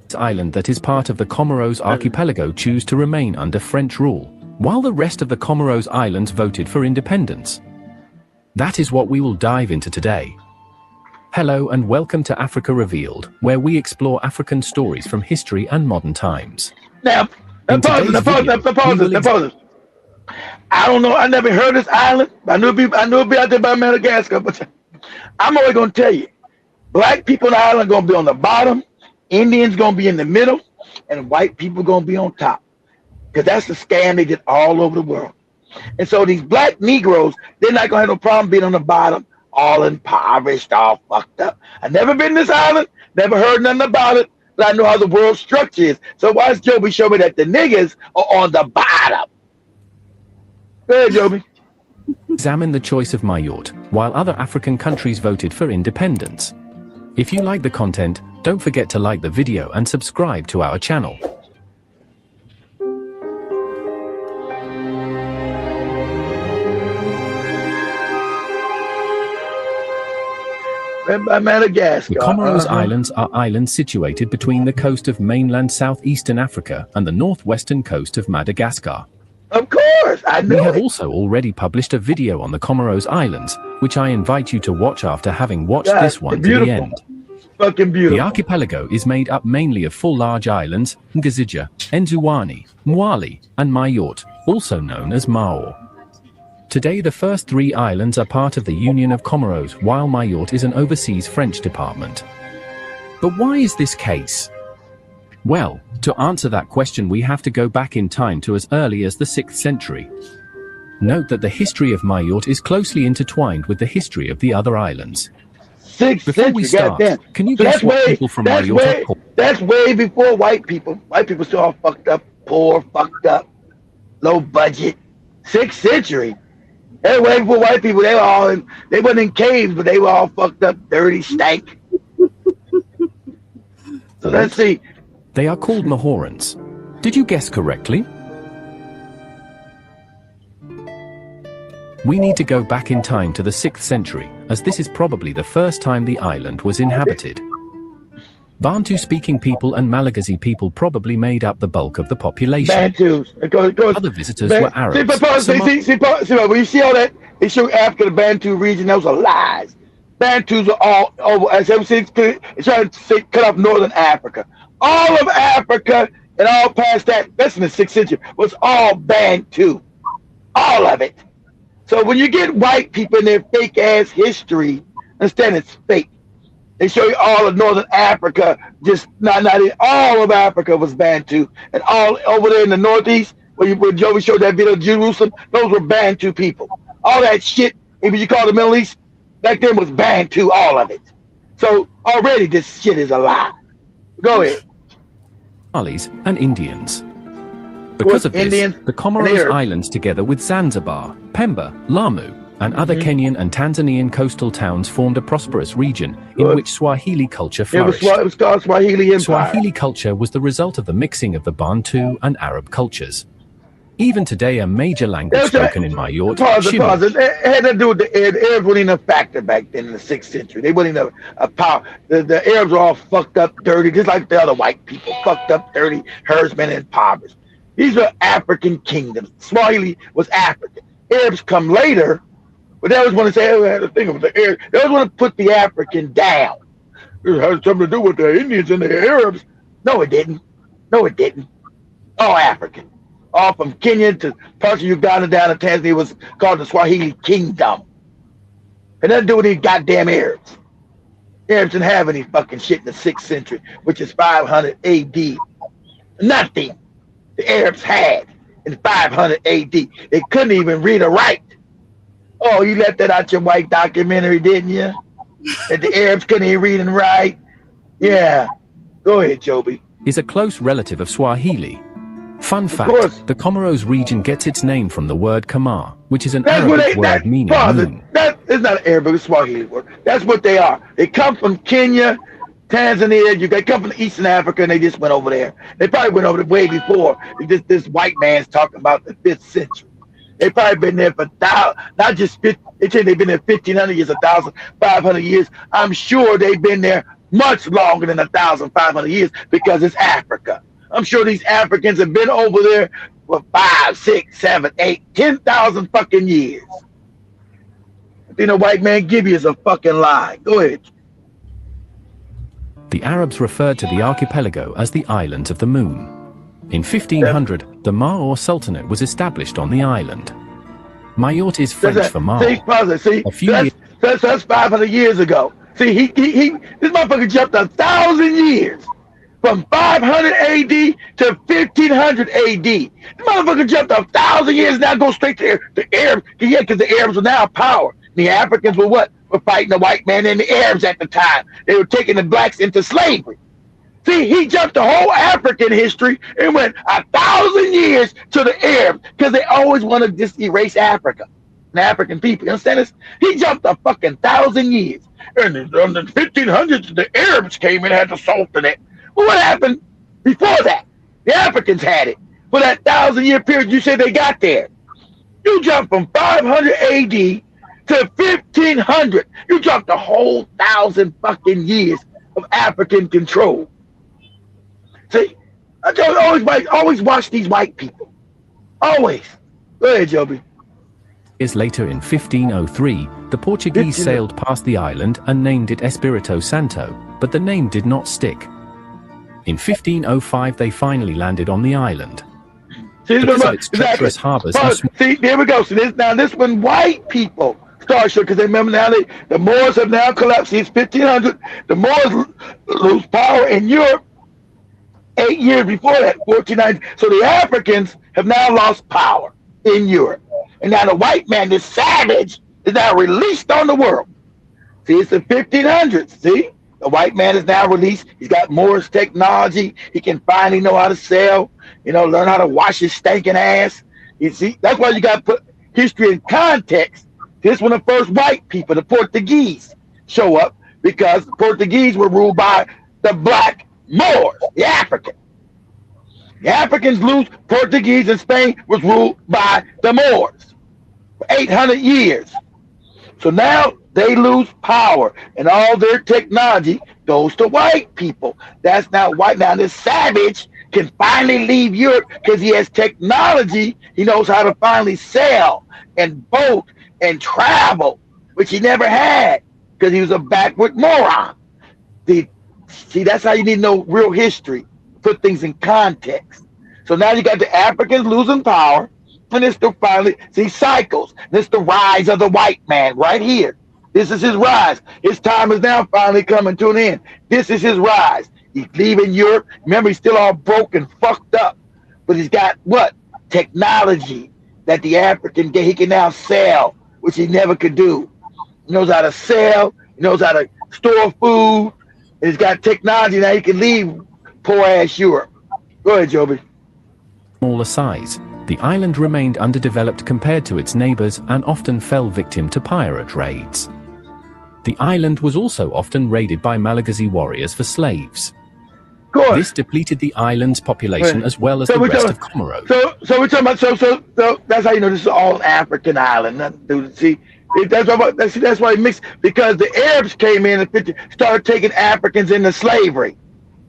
This island that is part of the Comoros archipelago choose to remain under French rule, while the rest of the Comoros Islands voted for independence. That is what we will dive into today. Hello and welcome to Africa Revealed, where we explore African stories from history and modern times. Now, pause it. I don't know. I never heard of this island. I knew it'd be out there by Madagascar, but I'm always gonna tell you, black people on the island gonna be on the bottom, Indians gonna be in the middle, and white people gonna be on top. Because that's the scam they did all over the world. And so these black Negroes, they're not gonna have no problem being on the bottom, all impoverished, all fucked up. I've never been to this island, never heard nothing about it, but I know how the world structure is. So why does Joby show me that the niggas are on the bottom? Go ahead, Joby. Examine the choice of Mayotte, while other African countries voted for independence. If you like the content, don't forget to like the video and subscribe to our channel. By Madagascar. The Comoros Islands are islands situated between the coast of mainland southeastern Africa and the northwestern coast of Madagascar. Of course, I know. We have also already published a video on the Comoros Islands, which I invite you to watch after having watched this one to the end. Fucking beautiful. The archipelago is made up mainly of 4 large islands, Ngazija, Nzouani, Mwali, and Mayotte, also known as Mao. Today the first 3 islands are part of the Union of Comoros, while Mayotte is an overseas French department. But why is this case? Well, to answer that question we have to go back in time to as early as the 6th century. Note that the history of Mayotte is closely intertwined with the history of the other islands. 6th Before we century, start, goddamn. can you So guess what people from Mayotte are called? that's way before white people. White people still all fucked up, poor, fucked up, low budget. 6th century. That way before white people, they wasn't in caves, but they were all fucked up, dirty, stank. So let's see. They are called Mahorans. Did you guess correctly? We need to go back in time to the 6th century, as this is probably the first time the island was inhabited. Bantu-speaking people and Malagasy people probably made up the bulk of the population. Bantus. Other visitors were Arabs. See, when you see all that, they show Africa, the Bantu region, those are lies. Bantus are all over, as ever since trying to cut off northern Africa. All of Africa and all past that, that's in the 6th century, was all Bantu. All of it. So when you get white people in their fake ass history, understand it's fake. They show you all of northern Africa, just not all of Africa was Bantu, and all over there in the northeast, where Joey showed that video of Jerusalem, those were Bantu people. All that shit, even you call the Middle East, back then was Bantu, all of it. So already this shit is a lie. Go ahead. Somalis and Indians. Because of this, the Comoros Islands, together with Zanzibar, Pemba, Lamu, and other Kenyan and Tanzanian coastal towns, formed a prosperous region in which Swahili culture flourished. It was called Swahili Empire. Swahili culture was the result of the mixing of the Bantu and Arab cultures. Even today, a major language spoken in Mayotte. Pause. It had to do with the Arabs. The Arabs weren't even a factor back then in the 6th century. They weren't even a power. The Arabs were all fucked up, dirty, just like the other white people. Fucked up, dirty, herdsmen, and impoverished. These were African kingdoms. Swahili was African. Arabs come later, but they always want to say, oh, I had to think of the Arabs. They always want to put the African down. It has something to do with the Indians and the Arabs. No, it didn't. No, it didn't. All African. All from Kenya to parts of Uganda down to Tanzania was called the Swahili Kingdom. It nothing to do with these goddamn Arabs. Arabs didn't have any fucking shit in the 6th century, which is 500 AD. Nothing the Arabs had in 500 AD. They couldn't even read or write. Oh, you left that out your white documentary, didn't you? That the Arabs couldn't even read and write? Yeah. Go ahead, Joby. Is a close relative of Swahili. Fun fact, the Comoros region gets its name from the word Kamar, which is an Arabic word meaning moon. That is not an Arabic, it's Swahili word. That's what they are. They come from Kenya, Tanzania, they come from Eastern Africa, and they just went over there. They probably went over there way before. This white man's talking about the 5th century. They probably been there for not just 50, they say they've been there 1,500 years, 1,500 years. I'm sure they've been there much longer than 1,500 years because it's Africa. I'm sure these Africans have been over there for 5, 6, 7, 8, 10,000 fucking years. Then a white man give you is a fucking lie. Go ahead. The Arabs referred to the archipelago as the Islands of the Moon. In 1500, the Maor Sultanate was established on the island. Mayotte is French for Maor. That's 500 years ago. See, this motherfucker jumped 1,000 years. From 500 AD to 1500 AD. The motherfucker jumped 1,000 years, now go straight to the Arabs. Yeah, because the Arabs were now power. The Africans were what? Were fighting the white man and the Arabs at the time. They were taking the blacks into slavery. See, he jumped the whole African history and went 1,000 years to the Arabs because they always want to just erase Africa and African people. You understand this? He jumped a fucking 1,000 years. And in the 1500s, the Arabs came and had the Sultanate. Well, what happened before that? The Africans had it. For that 1,000-year period you said they got there. You jumped from 500 AD to 1500. You jumped a whole 1,000 fucking years of African control. See, I tell you, always watch these white people. Always. Go ahead, Joby. Years later, in 1503, the Portuguese sailed past the island and named it Espirito Santo, but the name did not stick. In 1505, they finally landed on the island. See, treacherous harbors. See, there we go. So this when white people start showing, because they remember now the Moors have now collapsed. See, it's 1500. The Moors lose power in Europe, 8 years before that, 1490. So the Africans have now lost power in Europe. And now the white man, this savage, is now released on the world. See, it's the 1500s. See, the white man is now released. He's got Moore's technology. He can finally know how to sell, learn how to wash his stinking ass. You see, that's why you got to put history in context. This when the first white people, the Portuguese, show up, because the Portuguese were ruled by the black Moors, the Africans. The Africans lose. Portuguese and Spain was ruled by the Moors for 800 years. So now they lose power, and all their technology goes to white people. That's now white. Now this savage can finally leave Europe because he has technology. He knows how to finally sell and boat and travel, which he never had because he was a backward moron. See, that's how you need to know real history, put things in context. So now you got the Africans losing power, and it's the finally, see, cycles. This is the rise of the white man right here. This is his rise. His time is now finally coming to an end. This is his rise. He's leaving Europe. Remember, he's still all broken, fucked up, but he's got what? Technology that the African, he can now sell, which he never could do. He knows how to sell. He knows how to store food. And he's got technology now. He can leave poor ass Europe. Go ahead, Joby. Smaller size, the island remained underdeveloped compared to its neighbors and often fell victim to pirate raids. The island was also often raided by Malagasy warriors for slaves. This depleted the island's population as well as the rest of Comoros. So we're talking about so that's how you know this is all African island. See, that's why it mixed, because the Arabs came in and started taking Africans into slavery.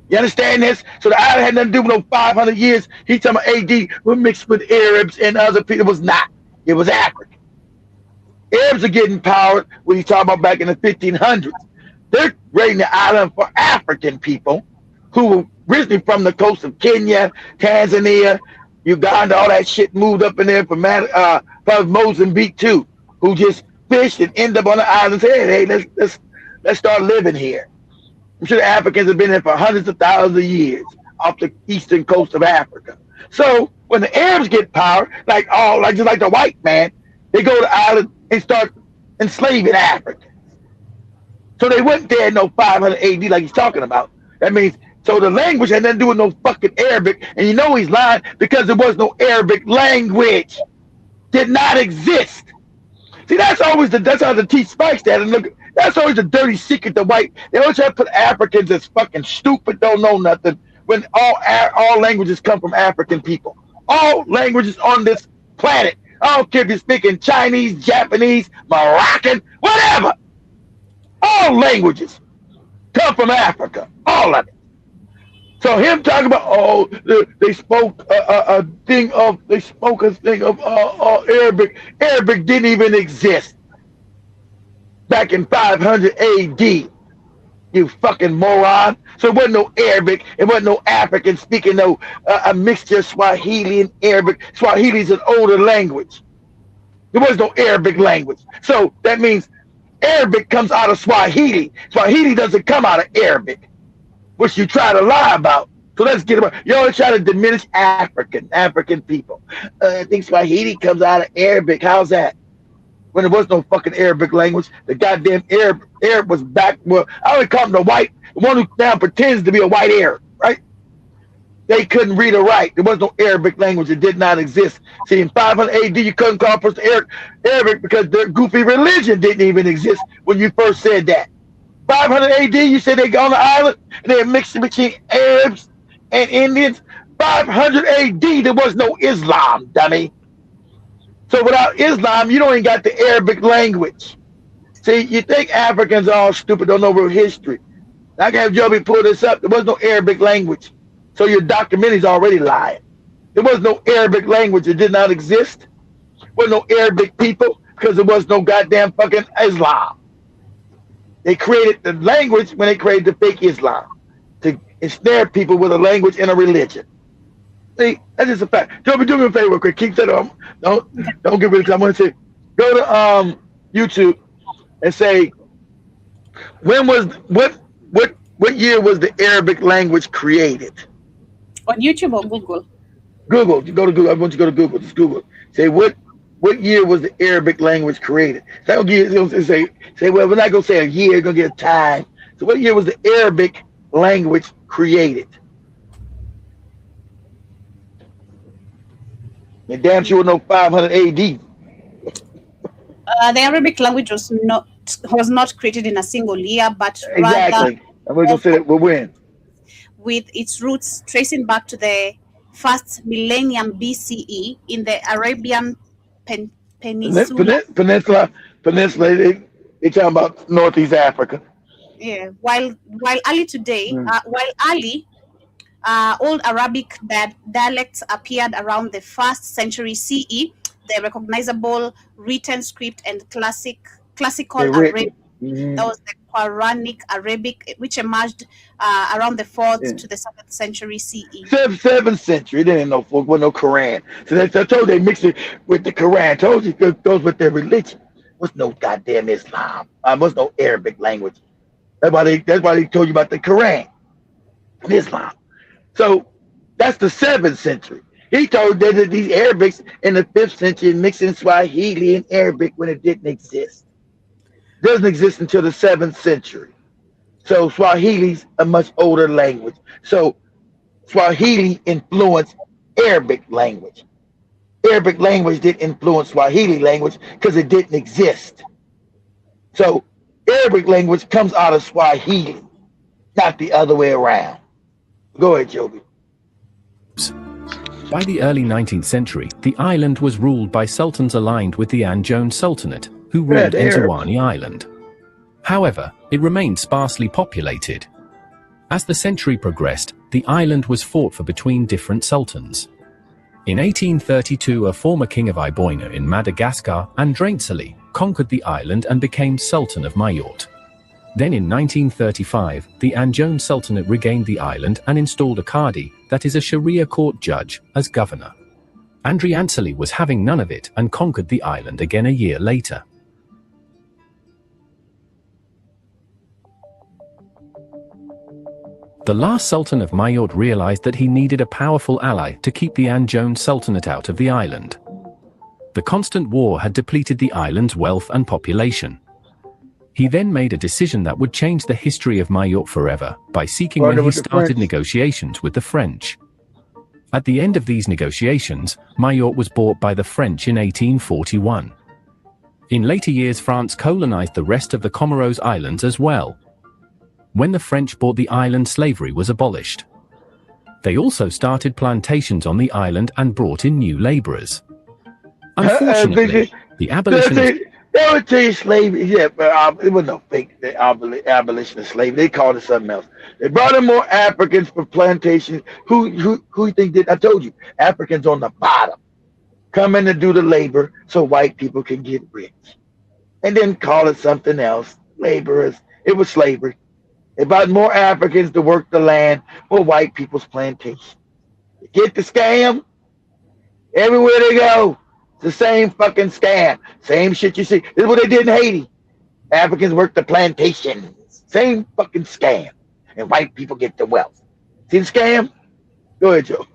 You understand this? So the island had nothing to do with no 500 years. He's talking about AD were mixed with Arabs and other people. It was not. It was African. Arabs are getting power when he's talking about back in the 1500s. They're raiding the island for African people who were originally from the coast of Kenya, Tanzania, Uganda, all that shit moved up in there from Mozambique too, who just fished and end up on the island and said, hey, let's start living here. I'm sure the Africans have been there for hundreds of thousands of years off the eastern coast of Africa. So when the Arabs get power, just like the white man, they go to the island and start enslaving Africans. So they went there in no 500 AD like he's talking about. That means, so the language had nothing to do with no fucking Arabic. And you know he's lying because there was no Arabic language. Did not exist. See, that's how the teach spikes that. And look, that's always the dirty secret. The white, they always try to put Africans as fucking stupid, don't know nothing, when all languages come from African people. All languages on this planet. I don't care if you're speaking Chinese, Japanese, Moroccan, whatever. All languages come from Africa. All of it. So him talking about, they spoke a thing of Arabic. Arabic didn't even exist back in 500 AD. You fucking moron. So it wasn't no Arabic. It wasn't no African speaking no a mixture of Swahili and Arabic. Swahili is an older language. There was no Arabic language. So that means Arabic comes out of Swahili. Swahili doesn't come out of Arabic, which you try to lie about. So let's get about. You always try to diminish African people. I think Swahili comes out of Arabic. How's that? When there was no fucking Arabic language, the goddamn Arab was back. Well, I only call him the white, the one who now pretends to be a white Arab, right? They couldn't read or write. There was no Arabic language. It did not exist. See, in 500 AD, you couldn't call a person Arabic because their goofy religion didn't even exist when you first said that. 500 AD, you said they go on the island and they're mixing between Arabs and Indians. 500 AD, there was no Islam, dummy. So without Islam, you don't even got the Arabic language. See, you think Africans are all stupid, don't know real history. I can have Joby pull this up. There was no Arabic language. So your documentary's already lying. There was no Arabic language. It did not exist. There was no Arabic people because there was no goddamn fucking Islam. They created the language when they created the fake Islam to ensnare people with a language and a religion. See, that's just a fact. Joby, do me a favor real quick. Keep that on. Don't get rid of it. I'm going to say, go to YouTube and say, what year was the Arabic language created? On YouTube or Google? Google. You go to Google. I want you to go to Google. Just Google. Say what year was the Arabic language created? So I'm gonna say well, we're not gonna say a year. We're gonna get a time. So what year was the Arabic language created? And damn sure no 500 AD. The Arabic language was not created in a single year, but Exactly. rather And we're gonna say that we're when. with its roots tracing back to the first millennium BCE in the Arabian Peninsula. Peninsula. They talking about Northeast Africa. Yeah. While early today, Old Arabic dialects appeared around the 1st century CE. The recognizable written script and classical Arabic. That was the Quranic Arabic, which emerged around the 4th to the 7th century CE. 7th century. There ain't no folk with no Quran. So I told you they mixed it with the Quran. I told you it goes with their religion. What's no goddamn Islam? What's no Arabic language? That's why they told you about the Quran and Islam. So that's the 7th century. He told that these Arabics in the 5th century mixing Swahili and Arabic when it didn't exist. Doesn't exist until the 7th century. So Swahili's a much older language. So Swahili influenced Arabic language. Arabic language didn't influence Swahili language because it didn't exist. So Arabic language comes out of Swahili, not the other way around. Go ahead, Joby. By the early 19th century, the island was ruled by sultans aligned with the Anjou Sultanate, who ruled Enzawani Island. However, it remained sparsely populated. As the century progressed, the island was fought for between different sultans. In 1832, a former king of Iboina in Madagascar, Andrainsali, conquered the island and became Sultan of Mayotte. Then in 1935, the Anjou Sultanate regained the island and installed a Qadi, that is a Sharia court judge, as governor. Andrainsali was having none of it and conquered the island again a year later. The last Sultan of Mayotte realized that he needed a powerful ally to keep the Anjou Sultanate out of the island. The constant war had depleted the island's wealth and population. He then made a decision that would change the history of Mayotte forever by seeking when he started negotiations with the French. At the end of these negotiations, Mayotte was bought by the French in 1841. In later years, France colonized the rest of the Comoros Islands as well. When the French bought the island, slavery was abolished. They also started plantations on the island and brought in new laborers. Unfortunately, the abolitionists... They would tell you slavery, yeah, but it was no fake abolition of slavery. They called it something else. They brought in more Africans for plantations. Who you think did? I told you, Africans on the bottom come in to do the labor so white people can get rich, and then call it something else. Laborers. It was slavery. They brought more Africans to work the land for white people's plantation. You get the scam? Everywhere they go. It's the same fucking scam. Same shit you see. This is what they did in Haiti. Africans work the plantations. Same fucking scam. And white people get the wealth. See the scam? Go ahead, Joe.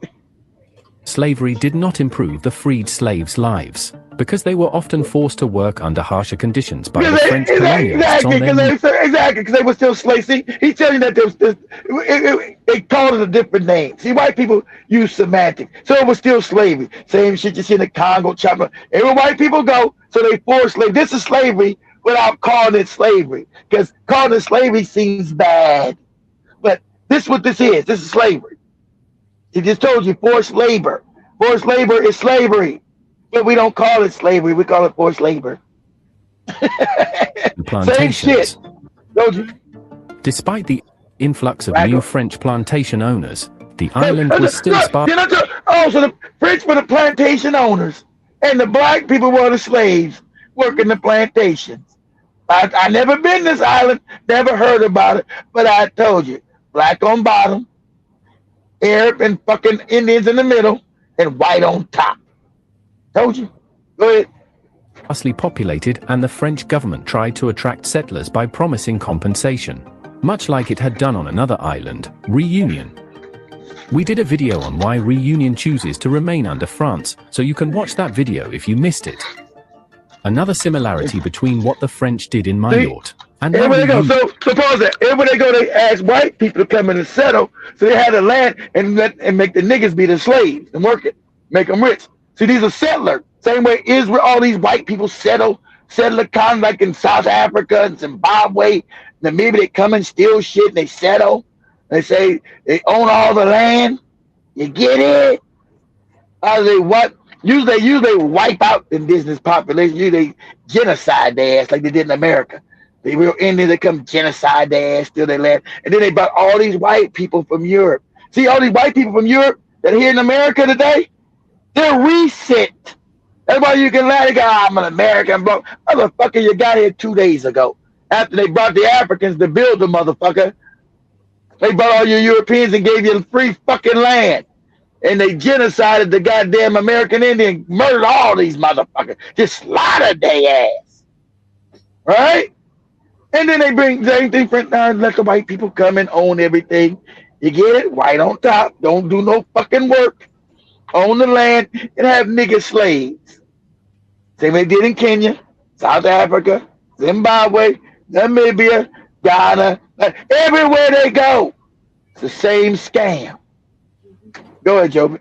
Slavery did not improve the freed slaves' lives, because they were often forced to work under harsher conditions by the French colonialists on their... Exactly, because they were still slaves. See, he's telling you that there was they called it a different name. See, white people use semantics. So it was still slavery. Same shit you see in the Congo, chopper. Everywhere white people go, so they forced slavery. This is slavery without calling it slavery, because calling it slavery seems bad. But this is what this is. This is slavery. He just told you forced labor. Forced labor is slavery. But we don't call it slavery. We call it forced labor. Same shit. Don't you? Despite the influx of new French plantation owners, the island was still sparse. Oh, so the French were the plantation owners, and the black people were the slaves working the plantations. I never been to this island, never heard about it, but I told you, black on bottom, Arab and fucking Indians in the middle, and white on top. Told you. Go ahead. Sparsely populated, and the French government tried to attract settlers by promising compensation, much like it had done on another island, Reunion. We did a video on why Reunion chooses to remain under France, so you can watch that video if you missed it. Another similarity between what the French did in Mayotte and Everywhere they go, so pause that. Everywhere they go, they ask white people to come in and settle, so they had the land and make the niggas be the slaves and work it, make them rich. See, these are settlers. Same way Israel, all these white people settle kind of like in South Africa and Zimbabwe. Then maybe they come and steal shit and they settle. They say they own all the land. You get it? They what? Usually they wipe out the indigenous population. Usually they genocide their ass like they did in America. The real Indians, they come genocide their ass, steal their land. And then they brought all these white people from Europe. See, all these white people from Europe that are here in America today, they're recent. That's why you can laugh. They go, I'm an American, bro. Motherfucker, you got here 2 days ago. After they brought the Africans to build the motherfucker. They brought all your Europeans and gave you free fucking land. And they genocided the goddamn American Indian, murdered all these motherfuckers. Just slaughtered their ass. Right? And then they bring the same thing, let the white people come and own everything. You get it? White on top. Don't do no fucking work. Own the land and have nigger slaves. Same way they did in Kenya, South Africa, Zimbabwe, Namibia, Ghana. Everywhere they go, it's the same scam. Go ahead, Joby.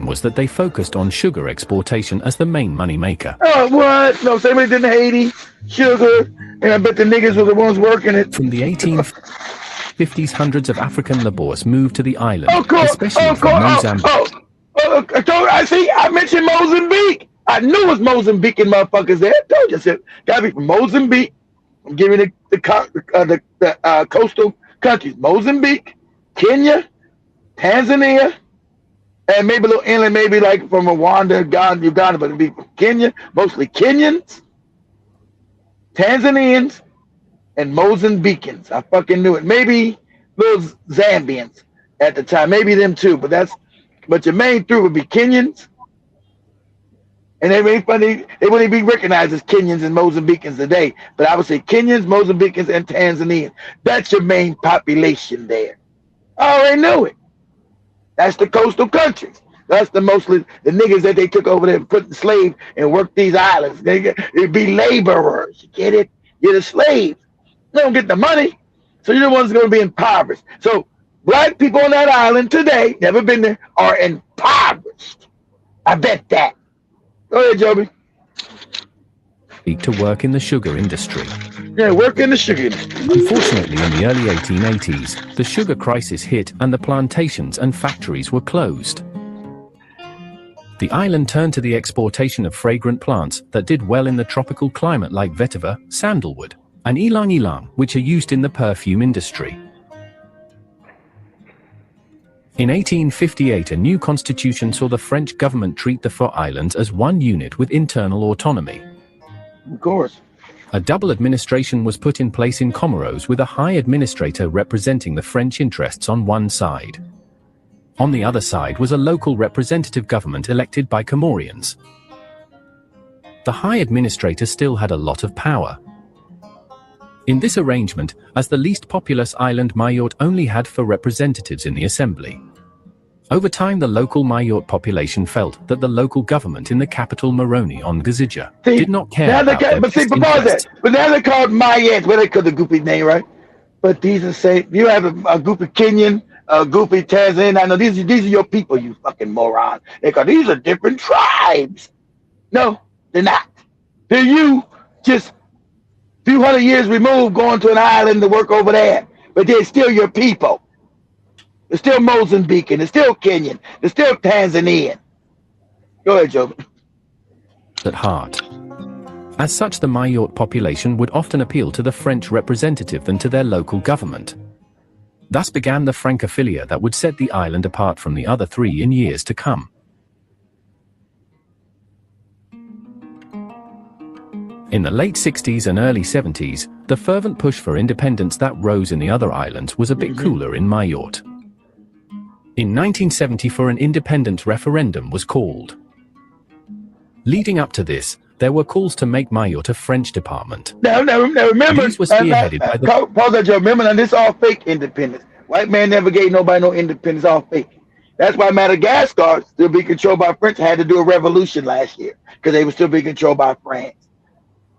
was that they focused on sugar exportation as the main money maker. Oh, what? No, same way they did in Haiti, sugar, and I bet the niggas were the ones working it. From the 1850s, hundreds of African laborers moved to the island, especially from Mozambique. I see. I mentioned Mozambique. I knew it was Mozambican motherfuckers there. I told you, I said, gotta be from Mozambique. I'm giving the coastal countries: Mozambique, Kenya, Tanzania, and maybe a little inland, maybe like from Rwanda, Uganda, but it'd be from Kenya, mostly Kenyans, Tanzanians, and Mozambicans. I fucking knew it. Maybe little Zambians at the time, maybe them too. But your main three would be Kenyans, and they wouldn't be recognized as Kenyans and Mozambicans today. But I would say Kenyans, Mozambicans, and Tanzanians. That's your main population there. I already knew it. That's the coastal countries. That's mostly the niggas that they took over there and put the slave and worked these islands. They'd be laborers. You get it? You're the slaves. They don't get the money, so you're the ones going to be impoverished. So black people on that island today, never been there, are impoverished. I bet that. Go ahead, Joby. To work in the sugar industry. Yeah, work in the sugar industry. Unfortunately, in the early 1880s, the sugar crisis hit and the plantations and factories were closed. The island turned to the exportation of fragrant plants that did well in the tropical climate like vetiver, sandalwood, and ylang-ylang, which are used in the perfume industry. In 1858, a new constitution saw the French government treat the 4 islands as one unit with internal autonomy. Of course. A double administration was put in place in Comoros with a high administrator representing the French interests on one side. On the other side was a local representative government elected by Comorians. The high administrator still had a lot of power. In this arrangement, as the least populous island, Mayotte only had 4 representatives in the assembly. Over time, the local Mayotte population felt that the local government in the capital Moroni on Gazija did not care about their best interest. But now they're called Mayans. Well, they call the goofy name, right? But these are saying, you have a goofy Kenyan, a goofy Tanzanian. I know these are your people, you fucking moron. They call these are different tribes. No, they're not. They're you just few hundred years removed going to an island to work over there. But they're still your people. They're still Mozambican. They're still Kenyan. They're still Tanzanian. Go ahead, Joe. At heart. As such, the Mayotte population would often appeal to the French representative than to their local government. Thus began the Francophilia that would set the island apart from the other 3 in years to come. In the late 60s and early 70s, the fervent push for independence that rose in the other islands was a bit cooler in Mayotte. In 1974, an independence referendum was called. Leading up to this, there were calls to make Mayotte a French department. Now remember, These were spearheaded by pause that, Joe. Remember, now this all fake independence. White man never gave nobody no independence. All fake. That's why Madagascar, still being controlled by French, had to do a revolution last year because they were still being controlled by France.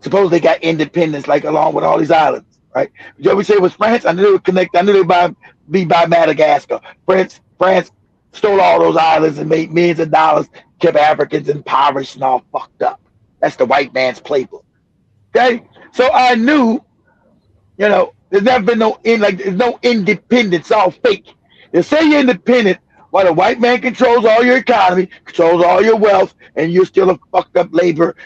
Suppose they got independence, like along with all these islands, right? You know, we say it was France. I knew they would connect. I knew they would be by Madagascar. France stole all those islands and made millions of dollars, kept Africans impoverished and all fucked up. That's the white man's playbook. Okay, so I knew, you know, there's never been there's no independence. It's all fake. They say you're independent while the white man controls all your economy, controls all your wealth, and you're still a fucked up labor.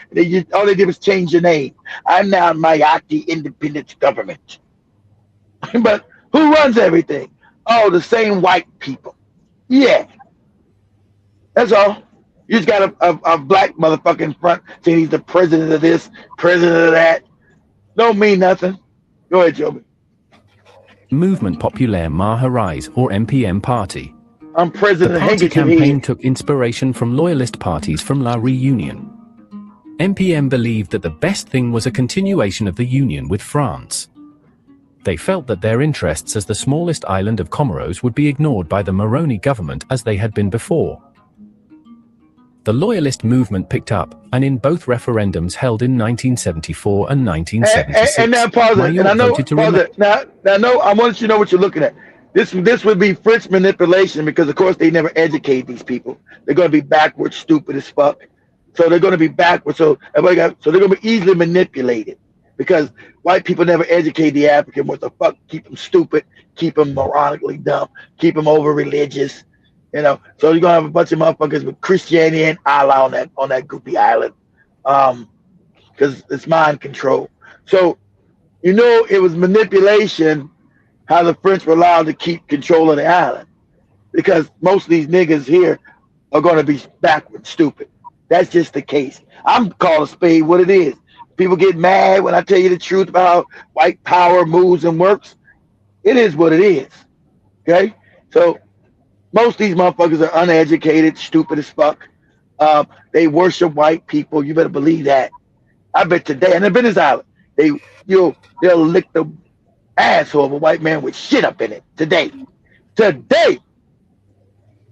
All they did was change your name. I'm now Mayati Independence Government. But who runs everything? Oh, the same white people. Yeah. That's all. You just got a black motherfucker in front saying he's the president of this, president of that. Don't mean nothing. Go ahead, Joby. Mouvement Populaire Maharais, or MPM party. I'm president. The party campaign took inspiration from loyalist parties from La Réunion. MPM believed that the best thing was a continuation of the union with France. They felt that their interests as the smallest island of Comoros would be ignored by the Moroni government as they had been before. The loyalist movement picked up, and in both referendums held in 1974 and 1976, and now pause it. And I know, pause it. Now, I want you to know what you're looking at. This would be French manipulation because, of course, they never educate these people. They're going to be backwards, stupid as fuck. So they're going to be backwards. So they're going to be easily manipulated because white people never educate the African. What the fuck? Keep them stupid, keep them moronically dumb, keep them over religious. You know, so you're gonna have a bunch of motherfuckers with Christianity and Allah on that goofy island, because it's mind control. So, you know, it was manipulation how the French were allowed to keep control of the island, because most of these niggas here are gonna be backward, stupid. That's just the case. I'm calling a spade what it is. People get mad when I tell you the truth about how white power moves and works. It is what it is. Okay, so. Most of these motherfuckers are uneducated, stupid as fuck. They worship white people. You better believe that. I bet today, and I've been this island, they'll lick the asshole of a white man with shit up in it today. Today.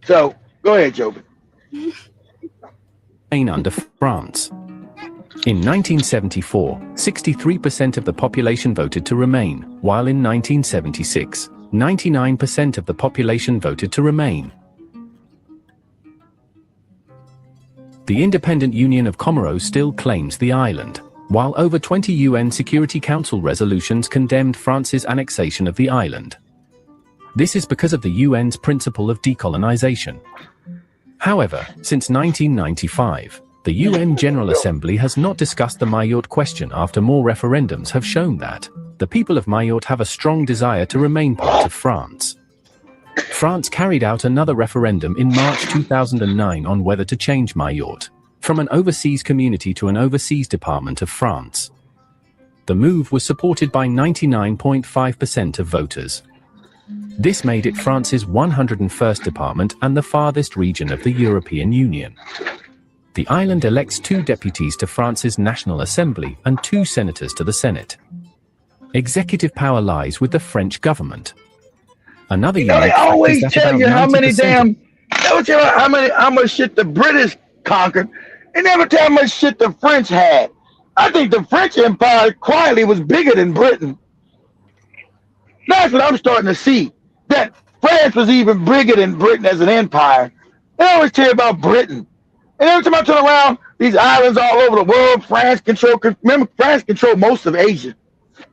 So go ahead, Joby. Under France. In 1974, 63% of the population voted to remain, while in 1976, 99% of the population voted to remain. The Independent Union of Comoros still claims the island, while over 20 UN Security Council resolutions condemned France's annexation of the island. This is because of the UN's principle of decolonization. However, since 1995, the UN General Assembly has not discussed the Mayotte question after more referendums have shown that the people of Mayotte have a strong desire to remain part of France. France carried out another referendum in March 2009 on whether to change Mayotte from an overseas community to an overseas department of France. The move was supported by 99.5% of voters. This made it France's 101st department and the farthest region of the European Union. The island elects 2 deputies to France's National Assembly and 2 senators to the Senate. Executive power lies with the French government. Another they always tell you how many damn, they tell you how much shit the British conquered. They never tell how much shit the French had. I think the French Empire quietly was bigger than Britain. That's what I'm starting to see. That France was even bigger than Britain as an empire. They always tell you about Britain. And every time I turn around, these islands all over the world, France controlled most of Asia.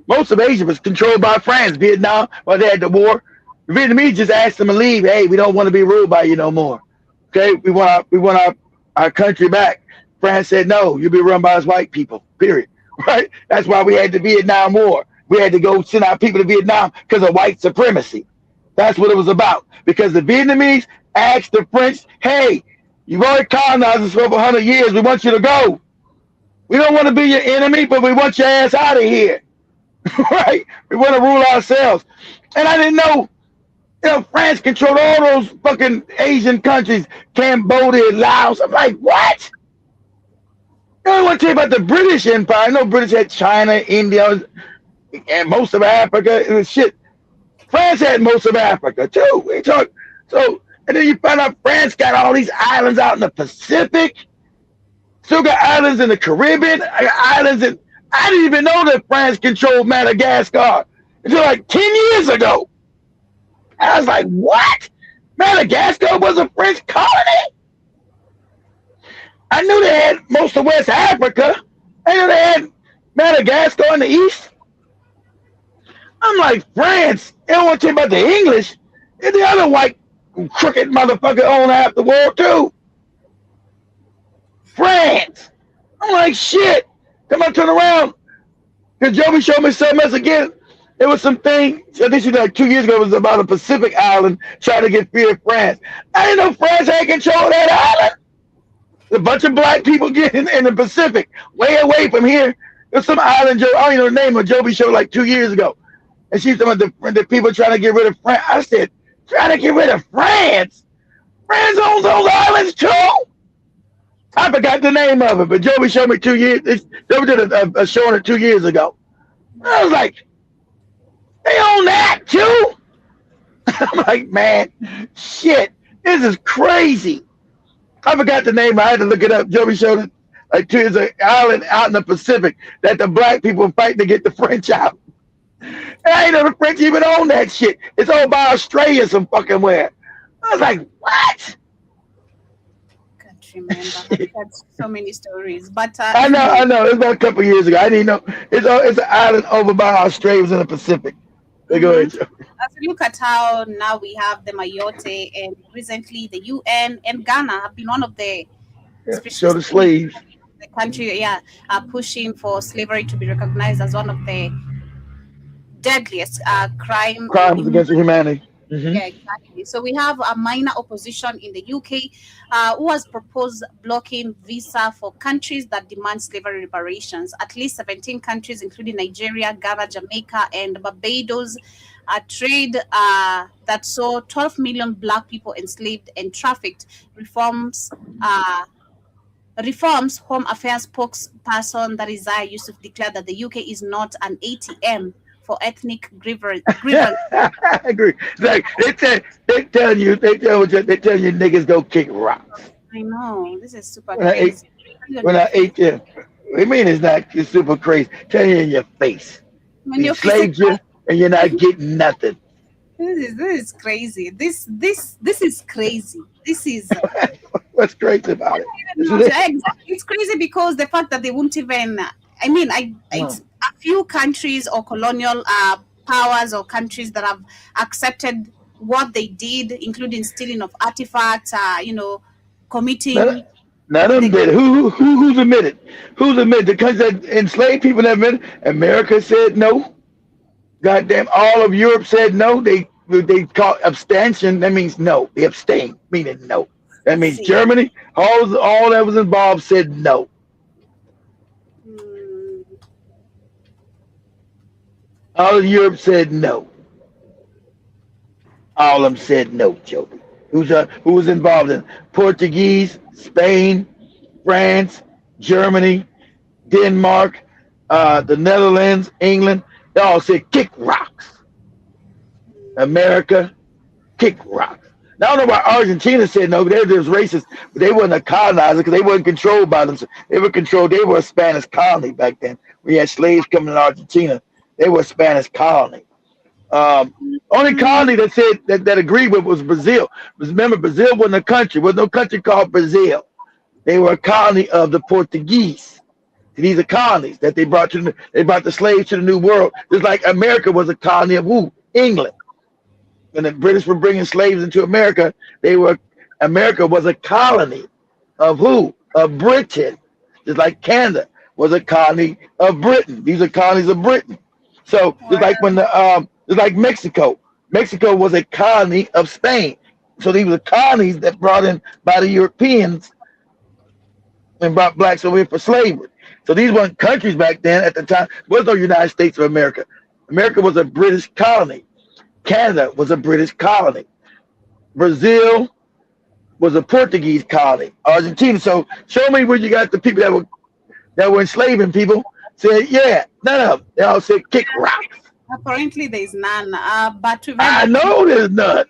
Most of Asia was controlled by France. Vietnam, while they had the war, the Vietnamese just asked them to leave. Hey, we don't want to be ruled by you no more. Okay, we want our country back. France said no. You'll be run by us white people. Period. Right? That's why we had the Vietnam War. We had to go send our people to Vietnam because of white supremacy. That's what it was about. Because the Vietnamese asked the French, "Hey, you've already colonized us for over 100 years. We want you to go. We don't want to be your enemy, but we want your ass out of here." Right? We want to rule ourselves. And I didn't know, France controlled all those fucking Asian countries, Cambodia, Laos. I'm like, what? I want to tell you about the British Empire. I know British had China, India, and most of Africa. It was shit. France had most of Africa too. So And then you find out France got all these islands out in the Pacific. Still got islands in the Caribbean, islands in. I didn't even know that France controlled Madagascar until like 10 years ago. And I was like, what? Madagascar was a French colony? I knew they had most of West Africa. I knew they had Madagascar in the east. I'm like, France, they don't want to talk about the English. And the other white crooked motherfucker own half the world too. France. I'm like, shit. Come on, turn around. Because Joby showed me something else again. It was something, I think like 2 years ago, it was about a Pacific island trying to get free of France. I didn't know France had control of that island. A bunch of black people getting in the Pacific, way away from here. There's some island, I don't even know the name of Joby showed like 2 years ago. And she's talking about the people trying to get rid of France. I said, trying to get rid of France? France owns those islands too? I forgot the name of it, but Joby showed me 2 years. Joby did a show on it 2 years ago. I was like, they own that too? I'm like, man, shit, this is crazy. I forgot the name. I had to look it up. Joby showed it like it's an island out in the Pacific that the black people were fighting to get the French out. And I ain't know the French even own that shit. It's owned by Australia some fucking where. I was like, what? Remember, I've heard so many stories, but I know. It was about a couple of years ago. I didn't know it's an island over by Australia. It was in the Pacific. Go ahead, Joe. As we look at how now we have the Mayotte, and recently the UN and Ghana have been one of the show the slaves. The country, are pushing for slavery to be recognized as one of the deadliest crimes against humanity. Mm-hmm. Yeah, exactly. So we have a minor opposition in the UK who has proposed blocking visa for countries that demand slavery reparations. At least 17 countries, including Nigeria, Ghana, Jamaica, and Barbados, trade that saw 12 million black people enslaved and trafficked. Reforms Home Affairs spokesperson Darizai Yusuf declared that the UK is not an ATM for ethnic grievance. I agree. Like they tell you niggas go kick rocks. I know, this is super crazy. When I ate you, I mean it's super crazy. Tell you in your face. When you enslaved you and you're not getting nothing. This is crazy. This is crazy. This is what's crazy about it. It's crazy because the fact that they won't even. I mean, it's a few countries or colonial powers or countries that have accepted what they did, including stealing of artifacts, committing. None of them did. Who's admitted? Who's admitted? The countries that enslaved people that admitted. America said no. Goddamn, all of Europe said no. They call abstention. That means no. They abstained, meaning no. That means Germany, all that was involved said no. All of Europe said no. All of them said no, Joby. Who was involved in Portuguese, Spain, France, Germany, Denmark, the Netherlands, England. They all said kick rocks. America, kick rocks. Now I don't know why Argentina said no. They was racist, but they wasn't a colonizer because they wasn't controlled by them. They were a Spanish colony back then. We had slaves coming to Argentina. They were a Spanish colony. Only colony that said that agreed with was Brazil. Remember, Brazil wasn't a country. There was no country called Brazil. They were a colony of the Portuguese. These are colonies that they brought the slaves to the New World. Just like America was a colony of who? England. When the British were bringing slaves into America, America was a colony of who? Of Britain. Just like Canada was a colony of Britain. These are colonies of Britain. So just like just like Mexico was a colony of Spain. So these were colonies that brought in by the Europeans and brought blacks over here for slavery. So these weren't countries back then at the time. There was no United States of America. America was a British colony. Canada was a British colony. Brazil was a Portuguese colony. Argentina. So show me where you got the people that were enslaving people. Said, yeah, none of them. They all said kick rocks. Apparently, there is none. But I know there's none.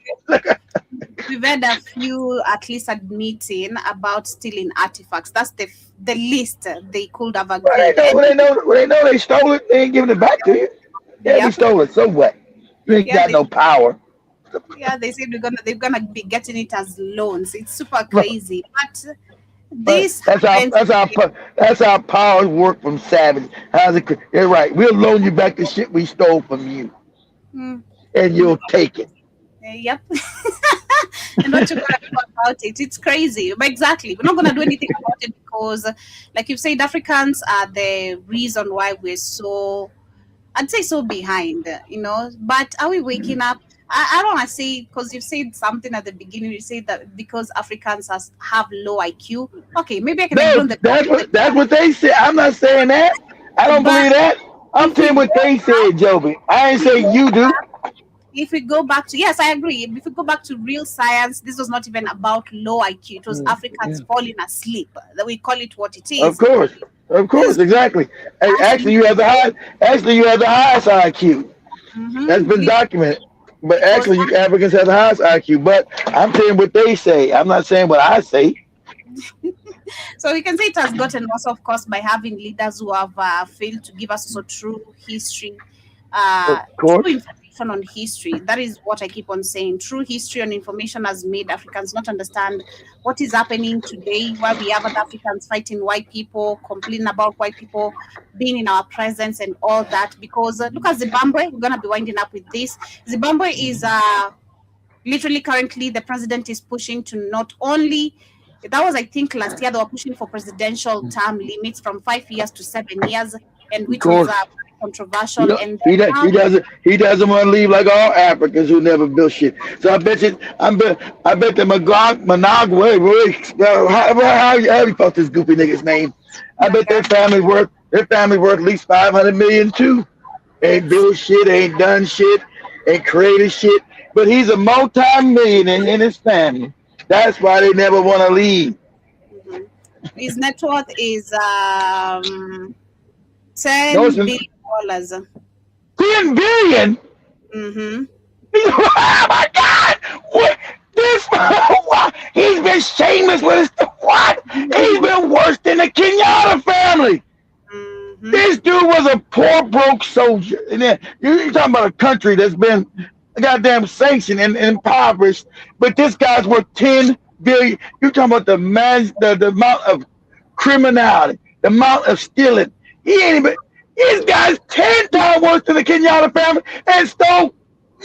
we've had a few at least admitting about stealing artifacts. That's the least they could have Well, agreed. they know they stole it. They ain't giving it back to you. Yeah, we Yep. stole it. So what? You ain't Yeah, got no power. they said they're gonna be getting it as loans. It's super Well, crazy. But this that's happens. that's how powers work from savage. How's it? You're right. We'll loan you back the shit we stole from you, Mm, and you'll take it. yep. And what you're gonna do about it? It's crazy. But exactly, we're not gonna do anything about it because, like you've said, Africans are the reason why we're so, I'd say, so behind. But are we waking up? I don't want to say, because you said something at the beginning. You said that because Africans have low IQ. Okay, maybe I can No, agree on that's what they said. I'm not saying that. I don't but believe that. I'm if we saying what go they back, said, Joby. I ain't if we saying go you do. back, if we go back to, yes, I agree. If we go back to real science, this was not even about low IQ. It was Africans falling asleep. That we call it what it Of is. course, This exactly. Hey, actually, you have the highest IQ. That's been mhm, documented. But because actually, you Africans have the highest IQ. But I'm saying what they say. I'm not saying what I say. so we can say it has gotten worse, of course, by having leaders who have failed to give us also true history, Of true course. information on history. That is what I keep on saying. True history and information has made Africans not understand what is happening today, why we have other Africans fighting white people, complaining about white people being in our presence and all that. Because look at Zimbabwe. We're going to be winding up with this. Zimbabwe is literally currently the president is pushing to not only, that was I think last year, they were pushing for presidential term limits from 5 years to 7 years, and Of which was course. controversial. And He, then do- now, he doesn't want to leave like all Africans who never built shit. So I bet that Managua, how you fuck this goofy nigga's name? I bet their family worth at least 500 million too. Ain't built shit, ain't done shit, ain't created shit. But he's a multi-millionaire in his family. That's why they never want to leave. mhm, his net worth is No, $10 it's billion. 10 billion. Mm-hmm. Oh my God! What this? What? He's been shameless with his what? He's been worse than the Kenyatta family. Mm-hmm. This dude was a poor broke soldier, and then you're talking about a country that's been goddamn sanctioned and impoverished. But this guy's worth 10 billion. You're talking about the amount of criminality, the amount of stealing. He ain't even. This guy's 10 times worse than the Kenyatta family and stole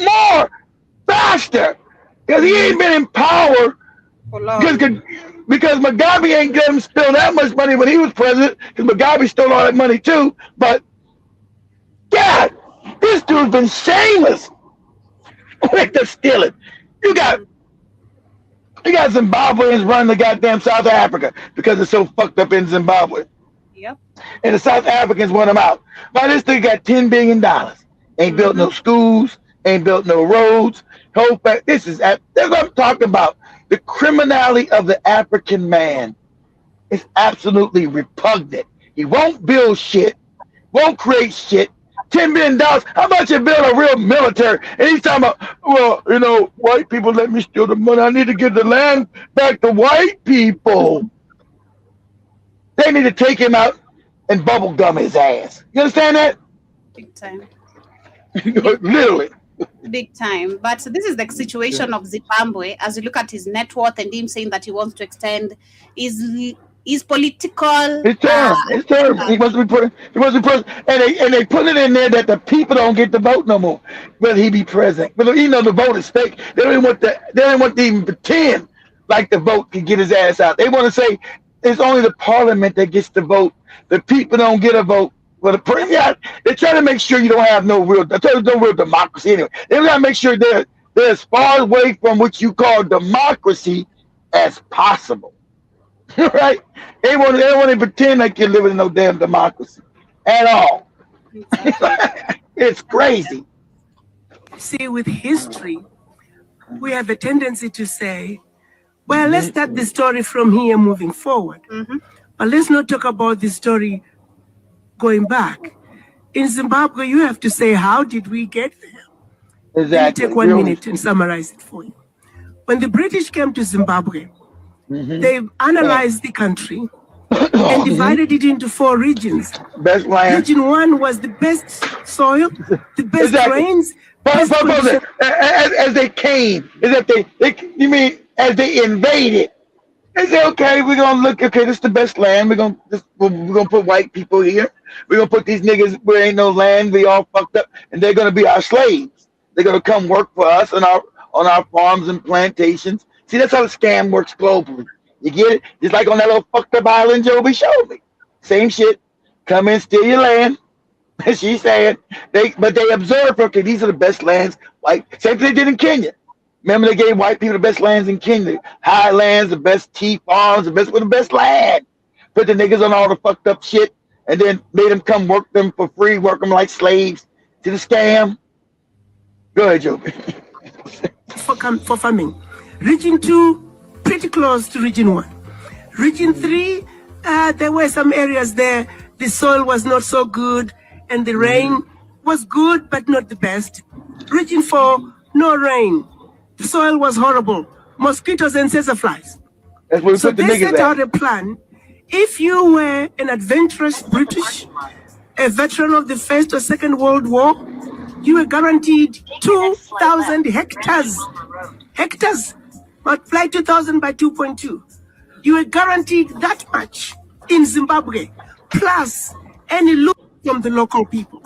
more faster because he ain't been in power For because, long. because Mugabe ain't let him spill that much money when he was president because Mugabe stole all that money too. But God, this dude's been shameless with the stealing. You got Zimbabweans running the goddamn South Africa because it's so fucked up in Zimbabwe. Yep. And the South Africans want him out. Now this thing got $10 billion. Ain't built no schools, ain't built no roads. That's what I'm talking about. The criminality of the African man is absolutely repugnant. He won't build shit, won't create shit. $10 billion. How about you build a real military? And he's talking about, well, white people let me steal the money. I need to give the land back to white people. They need to take him out and bubble gum his ass. You understand that? Big time. Literally. Big time. But this is the situation of Zimbabwe. As you look at his net worth and him saying that he wants to extend his political. It's terrible. He must be put. And they put it in there that the people don't get to vote no more. Whether he be president, but the vote is fake. They don't want to even pretend like the vote can get his ass out. They want to say it's only the parliament that gets to vote. The people don't get a vote. Well, they try to make sure you don't have no real democracy anyway. They got to make sure they're as far away from what you call democracy as possible. Right? They want to pretend like you're living in no damn democracy at all. It's crazy. See, with history, we have a tendency to say, well, let's start the story from here moving forward. Mhm. But let's not talk about the story going back. In Zimbabwe, you have to say, how did we get there? Let me Exactly. take 1 minute and summarize it for you. When the British came to Zimbabwe, they analyzed the country and divided it into 4 regions. Best land. Region 1 was the best soil, the best Exactly. rains. As they came, you mean as they invaded? They say, okay, we're gonna look. Okay, this is the best land. We're gonna put white people here. We're gonna put these niggas where ain't no land. We all fucked up, and they're gonna be our slaves. They're gonna come work for us on our farms and plantations. See, that's how the scam works globally. You get it? Just like on that little fucked up island Joby showed me. Same shit. Come in, steal your land. She's saying they observe. Okay, these are the best lands. Like same thing they did in Kenya. Remember they gave white people the best lands in Kenya, highlands, the best tea farms, the best land. Put the niggas on all the fucked up shit, and then made them come work them for free, work them like slaves. To the scam. Go ahead, Joby. For farming. Region 2, pretty close to Region 1. Region 3, there were some areas there, the soil was not so good, and the rain was good, but not the best. Region 4, no rain. The soil was horrible. Mosquitoes and flies. That's where we So put the they niggas set out at. a plan. If you were an adventurous British, a veteran of the First or Second World War, you were guaranteed 2,000 hectares. Hectares. Multiply 2,000 by 2.2. You were guaranteed that much in Zimbabwe, plus any loot from the local people.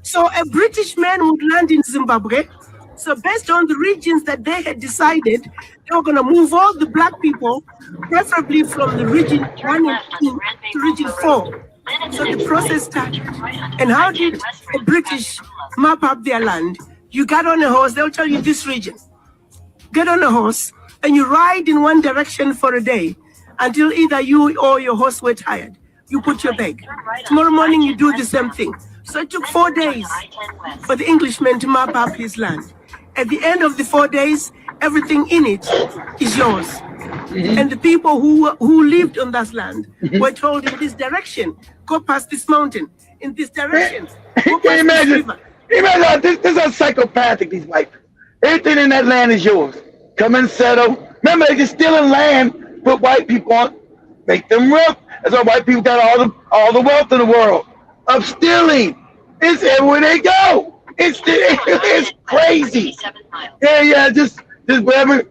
So a British man would land in Zimbabwe. So based on the regions that they had decided, they were going to move all the black people, preferably from the region 1 and 2 to region 4. So the process started. And how did the British map up their land? You got on a horse, they'll tell you this region. Get on a horse and you ride in one direction for a day until either you or your horse were tired. You put your bag. Tomorrow morning you do the same thing. So it took 4 days for the Englishman to map up his land. At the end of the 4 days, everything in it is yours. And the people who lived on that land were told in this direction, go past this mountain. In this direction, go Can you past this imagine? river. Imagine this is psychopathic, these white people. Everything in that land is yours. Come and settle. Remember, they just stealing land, put white people on, make them rough. That's why white people got all the wealth in the world of stealing. It's everywhere they go. It's crazy. Yeah, just wherever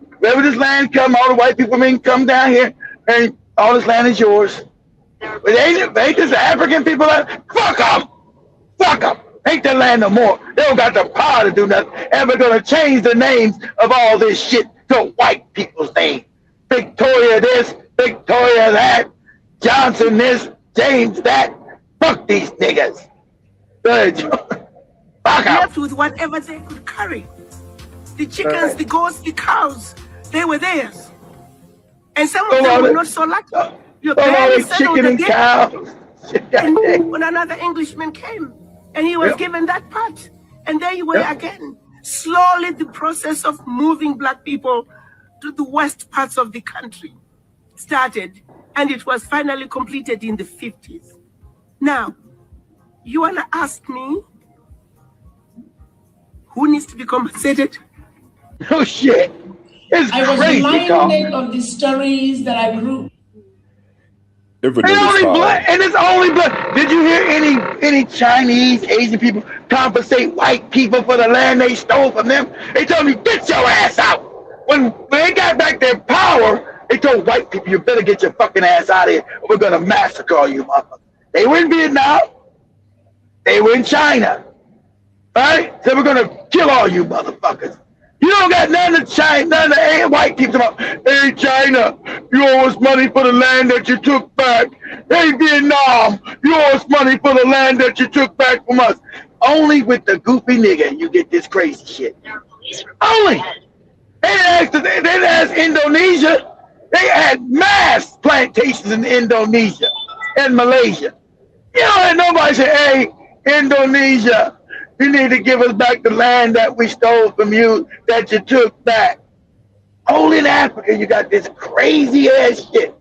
this land come, all the white people can come down here, and all this land is yours. But they just African people. Fuck them. Ain't that land no more. They don't got the power to do nothing. And we're gonna change the names of all this shit to white people's names. Victoria this, Victoria that, Johnson this, James that. Fuck these niggas. Good. Fuck them. Left with whatever they could carry. The chickens, the goats, the cows, they were theirs. And some of them were not so lucky. Your parents settled chicken the and debt, cows. and when another Englishman came, and he was given that part, and there you were again. Slowly, the process of moving black people to the west parts of the country started, and it was finally completed in the 50s. Now, you want to ask me who needs to be compensated? Oh shit. It's I was crazy, dog. reminded of the stories that I grew. And it's only black. Did you hear any Chinese, Asian people compensate white people for the land they stole from them? They told me, get your ass out. When they got back their power, they told white people, you better get your fucking ass out of here, or we're gonna massacre all you motherfuckers. They were in Vietnam. They were in China. Right? So we're gonna kill all you motherfuckers. You don't got none of China, none of the white people about, hey China, you owe us money for the land that you took back. Hey Vietnam, you owe us money for the land that you took back from us. Only with the goofy nigga you get this crazy shit. Only. They didn't ask Indonesia. They had mass plantations in Indonesia and Malaysia. You don't have nobody say, hey, Indonesia, you need to give us back the land that we stole from you, that you took back. Only in Africa, you got this crazy ass shit.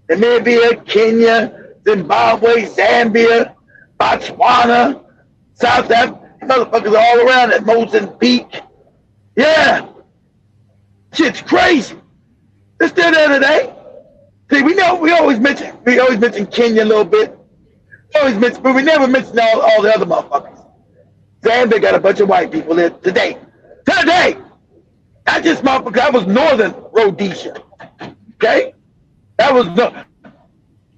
Namibia, Kenya, Zimbabwe, Zambia, Botswana, South Africa, motherfuckers all around it, Mozambique. Yeah. Shit's crazy. They're still there today. See, we always mention Kenya a little bit. But we never mention all the other motherfuckers. Zambia got a bunch of white people there today. Today! Not just motherfuckers, that was northern Rhodesia. Okay? That was the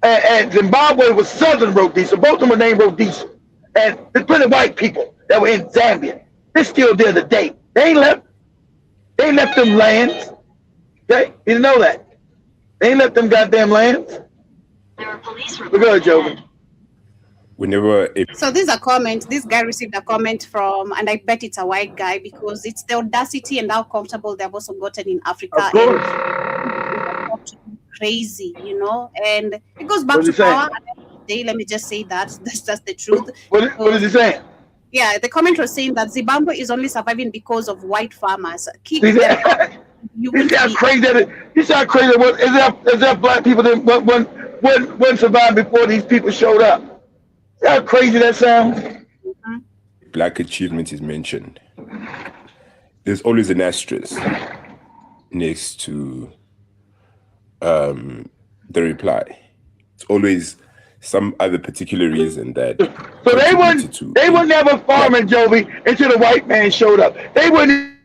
and Zimbabwe was southern Rhodesia. Both of them were named Rhodesia. And there's plenty of white people that were in Zambia. They're still there today. They ain't left them lands. Okay? You didn't know that. They ain't left them goddamn lands. There are police We're good, Joven. So there's a comment. This guy received a comment from, and I bet it's a white guy because it's the audacity and how comfortable they've also gotten in Africa. Of course. And crazy, you know, and it goes back to power. Let me just say that's just the truth. What is he saying? Yeah, the comment was saying that Zimbabwe is only surviving because of white farmers. Keep You them. see how crazy that is? You see how crazy that was? Is that black people that wouldn't survive before these people showed up? See how crazy that sounds? Black achievement is mentioned. There's always an asterisk next to the reply. It's always some other particular reason that. So they wouldn't never farming, Jovi, until the white man showed up. They wouldn't.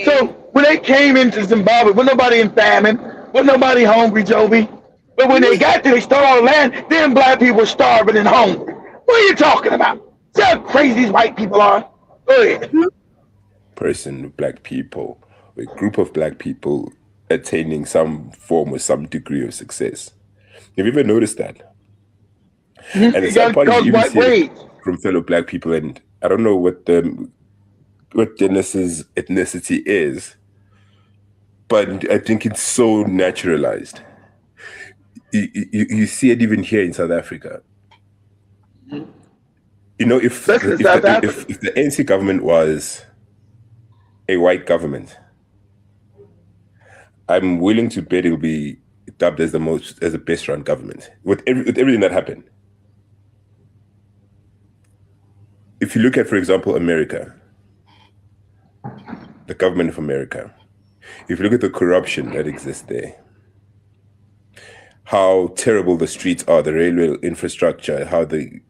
So when they came into Zimbabwe, wasn't nobody in famine, wasn't nobody hungry, Jovi. But when they got there, they stole all the land. Then black people were starving and hungry. What are you talking about? See how crazy these white people are? Go ahead. Person, black people, a group of black people attaining some form or some degree of success. Have you ever noticed that? And at some point, you even see it from fellow black people, and I don't know what Dennis's ethnicity is, but I think it's so naturalized. You see it even here in South Africa. You know, if the ANC government was a white government, I'm willing to bet it'll be dubbed as the best run government with everything that happened. If you look at, for example, America, the government of America, if you look at the corruption that exists there, how terrible the streets are, the railway infrastructure, how the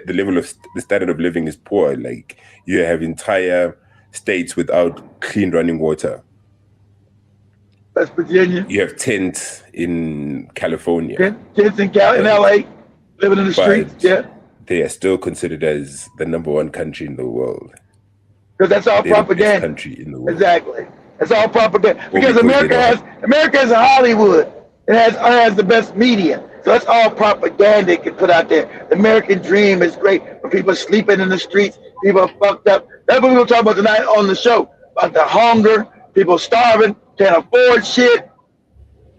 level of the standard of living is poor. Like, you have entire states without clean running water. That's Virginia. You have tents in California. Tents in LA, living in the streets. Yeah. They are still considered as the #1 country in the world. Because that's all propaganda. The country in the world. Exactly. That's all propaganda. Because America has a Hollywood. It has the best media. So that's all propaganda it can put out there. The American dream is great. When people are sleeping in the streets, people are fucked up. That's what we're going to talk about tonight on the show. About the hunger, people starving, can't afford shit.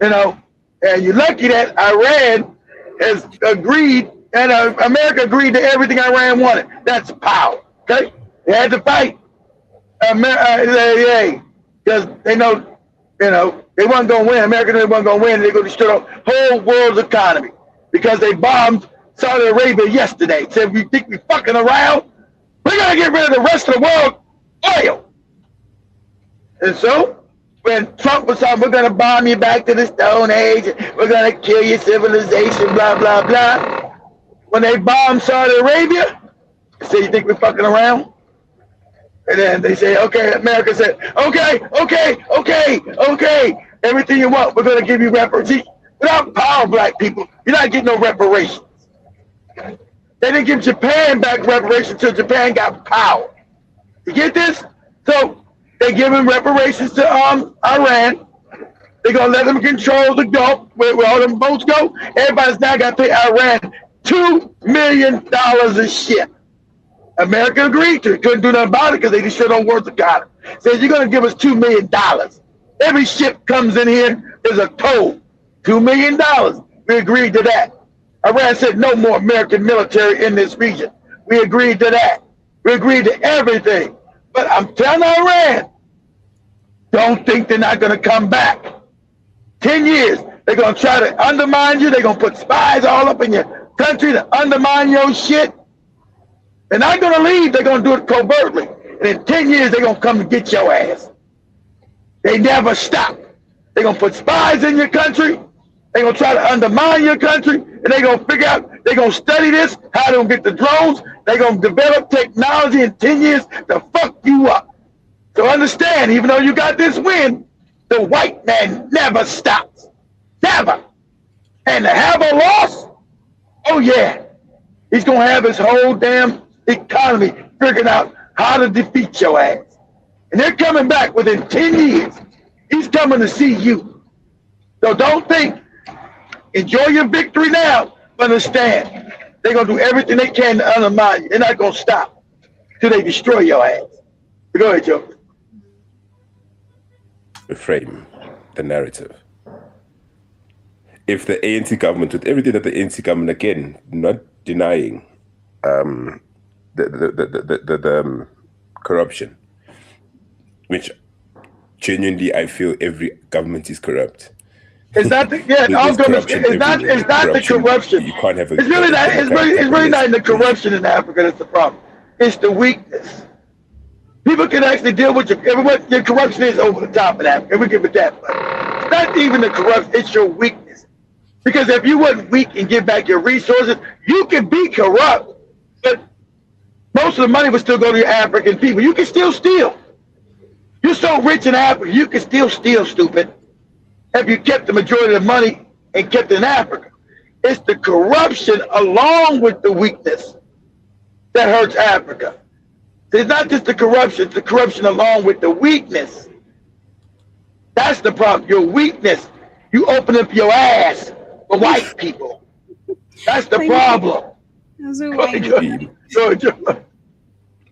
You know, and you're lucky that Iran has agreed, and America agreed to everything Iran wanted. That's power, okay? They had to fight. Because they know, you know, they weren't going to win. America wasn't going to win. They're going to destroy the whole world's economy because they bombed Saudi Arabia yesterday. Said, we think we fucking around? We're going to get rid of the rest of the world oil. And so, when Trump was saying, we're going to bomb you back to the Stone Age, we're going to kill your civilization, blah, blah, blah. When they bombed Saudi Arabia, they said, you think we're fucking around? And then they say, okay, America said, okay, everything you want, we're going to give you reparations. Without power, black people, you're not getting no reparations. They didn't give Japan back reparations until Japan got power. You get this? So they giving reparations to Iran. They're going to let them control the Gulf, where all them boats go. Everybody's now got to pay Iran $2 million a ship. America agreed to it. Couldn't do nothing about it because they just sure don't worth the dollar. Says, you're going to give us $2 million. Every ship comes in here, there's a toll. $2 million. We agreed to that. Iran said no more American military in this region. We agreed to that. We agreed to everything. But I'm telling Iran, don't think they're not going to come back. 10 years, they're going to try to undermine you. They're going to put spies all up in your country to undermine your shit. They're not going to leave. They're going to do it covertly. And in 10 years, they're going to come and get your ass. They never stop. They're going to put spies in your country. They're going to try to undermine your country. And they're going to figure out, they're going to study this, how they're going to get the drones. They're going to develop technology in 10 years to fuck you up. So understand, even though you got this win, the white man never stops. Never. And to have a loss, oh yeah, he's going to have his whole damn economy figuring out how to defeat your ass. And they're coming back within 10 years. He's coming to see you. So don't think, enjoy your victory now, but understand, they're going to do everything they can to undermine you. They're not going to stop till they destroy your ass. Go ahead, Joe. Frame the narrative. If the ANC government, with everything that the ANC government, again, not denying the corruption, which genuinely I feel every government is corrupt. It's not the all governments. It's not the corruption. You can't have. It's really not. It's really not the corruption in Africa that's the problem. It's the weakness. People can actually deal with your corruption is over the top in Africa. We give it that. It's not even the corruption. It's your weakness. Because if you wasn't weak and give back your resources, you can be corrupt, but most of the money would still go to your African people. You can still steal. You're so rich in Africa, you can still steal, stupid. If you kept the majority of the money and kept it in Africa. It's the corruption along with the weakness that hurts Africa. It's not just the corruption, it's the corruption along with the weakness. That's the problem, your weakness. You open up your ass for white people. That's the problem.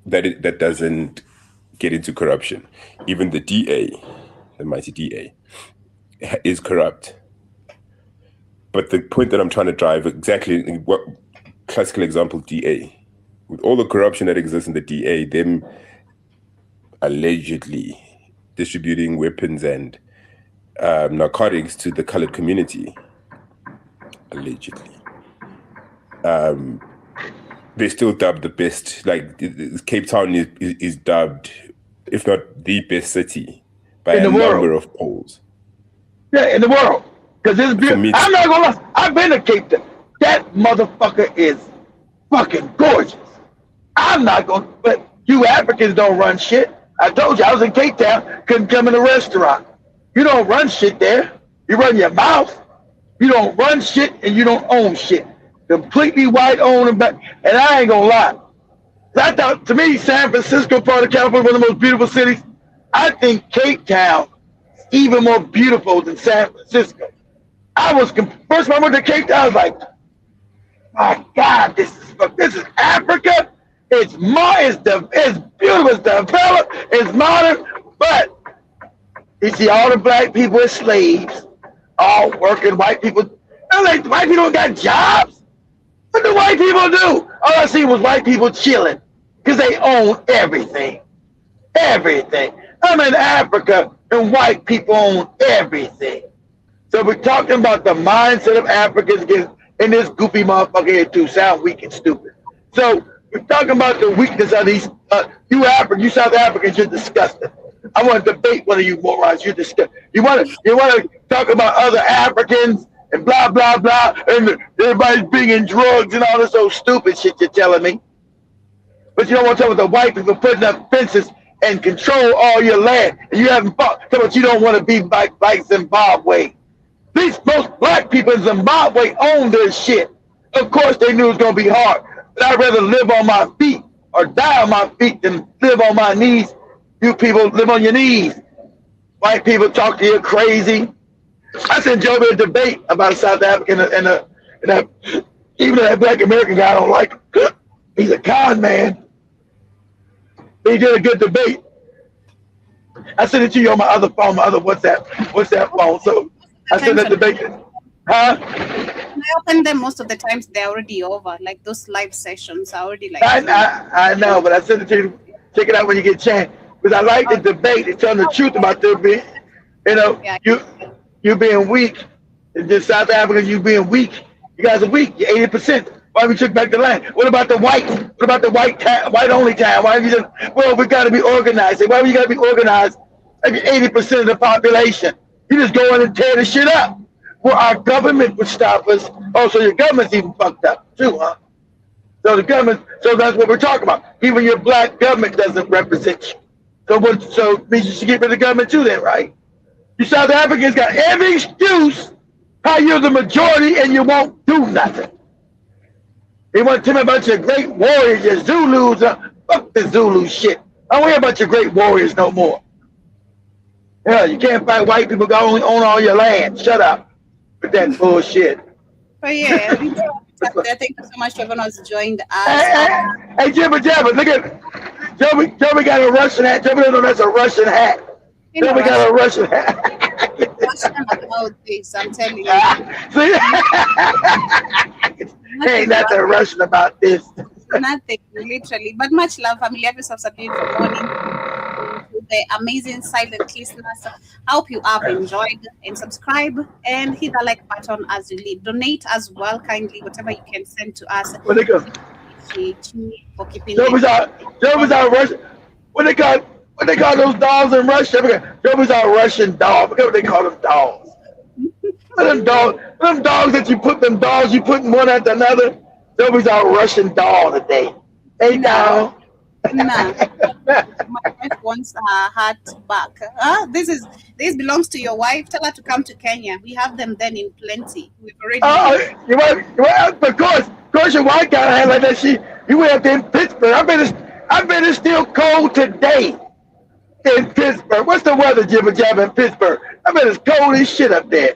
That doesn't get into corruption. Even the DA, the mighty DA, is corrupt. But the point that I'm trying to drive, exactly what classical example, DA, with all the corruption that exists in the DA, them allegedly distributing weapons and narcotics to the colored community, allegedly. They still dubbed the best, like Cape Town is dubbed, if not the best city by a number of polls. Yeah, in the world. Because it's beautiful. I'm not gonna lie, I've been to Cape Town. That motherfucker is fucking gorgeous. I'm not gonna, but you Africans don't run shit. I told you I was in Cape Town, couldn't come in a restaurant. You don't run shit there. You run your mouth. You don't run shit and you don't own shit. Completely white owned and back. And I ain't gonna lie. I thought, to me, San Francisco, part of California, one of the most beautiful cities. I think Cape Town is even more beautiful than San Francisco. First time I went to Cape Town, I was like, my God, this is Africa. It's beautiful, it's developed, it's modern, but you see all the black people as slaves, all working white people. Like, white people don't got jobs. What do white people do? All I see was white people chilling because they own everything. Everything. I'm in Africa and white people own everything. So we're talking about the mindset of Africans in this goofy motherfucker here too. Sound weak and stupid. So we're talking about the weakness of these, you South Africans, you're disgusting. I want to debate one of you morons. You're disgusting. You want to talk about other Africans and blah, blah, blah, and everybody's bringing drugs and all this old stupid shit you're telling me. But you don't want to talk about the white people putting up fences and control all your land. And you haven't fought. Talk about you don't want to be like Zimbabwe. Most black people in Zimbabwe own their shit. Of course they knew it was going to be hard. But I'd rather live on my feet or die on my feet than live on my knees. You people live on your knees. White people talk to you crazy. I sent Joby a debate about South Africa and even that black American guy I don't like him. He's a con man. He did a good debate. I sent it to you on my other phone, my other WhatsApp phone. So I sent that debate. Huh? I open them most of the times they're already over. Like those live sessions are already like. I know, but I sent it to you. Check it out when you get a chance. Because I like the debate. It's telling the truth about their being, you being weak. And just South Africa, you being weak. You guys are weak. You're 80%. Why we took back the land? What about the white? What about the white only town? Why have you just, well, we got to be organized. Why we got to be organized like 80% of the population. You just go in and tear the shit up. Well, our government would stop us. Oh, so your government's even fucked up too, huh? So the government, so that's what we're talking about. Even your black government doesn't represent you. So what? So it means you should get rid of the government too, then, right? You South Africans got every excuse how you're the majority and you won't do nothing. They want to tell me about your great warriors, your Zulus. Fuck the Zulu shit. I don't hear about your great warriors no more. Yeah, you can't fight white people go own all your land. Shut up with that bullshit. But yeah, thank you so much to everyone who's joined us. Hey, Jibba Jabba, look at Joey got a Russian hat. Joey don't know that's a Russian hat. Joey got a Russian hat. Russian about this, I'm telling you. See? Ain't nothing Russian about this. Nothing, literally. But much love, family. Have yourselves a beautiful morning. To the amazing silent listeners, I hope you have enjoyed, and subscribe and hit the like button as you leave. Donate as well, kindly, whatever you can send to us. What they go? For keeping Joey's our Russian. What they call those dolls in Russia? Joey's our Russian doll. Forget what they call them dolls. them dogs that you put one after another. Joey's our Russian doll today. Hey, doll. No. My wife wants her heart back. This belongs to your wife. Tell her to come to Kenya. We have them then in plenty. We've already. Your wife, of course, your wife got a hand like that. You went up there in Pittsburgh. I bet it's still cold today in Pittsburgh. What's the weather, Jibba Jabba, in Pittsburgh? I bet it's cold as shit up there.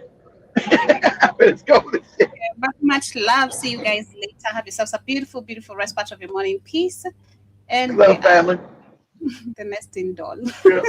I bet it's cold as shit. Very much love. See you guys later. Have yourselves a beautiful, beautiful rest part of your morning. Peace. And love family. The nesting doll. Yeah.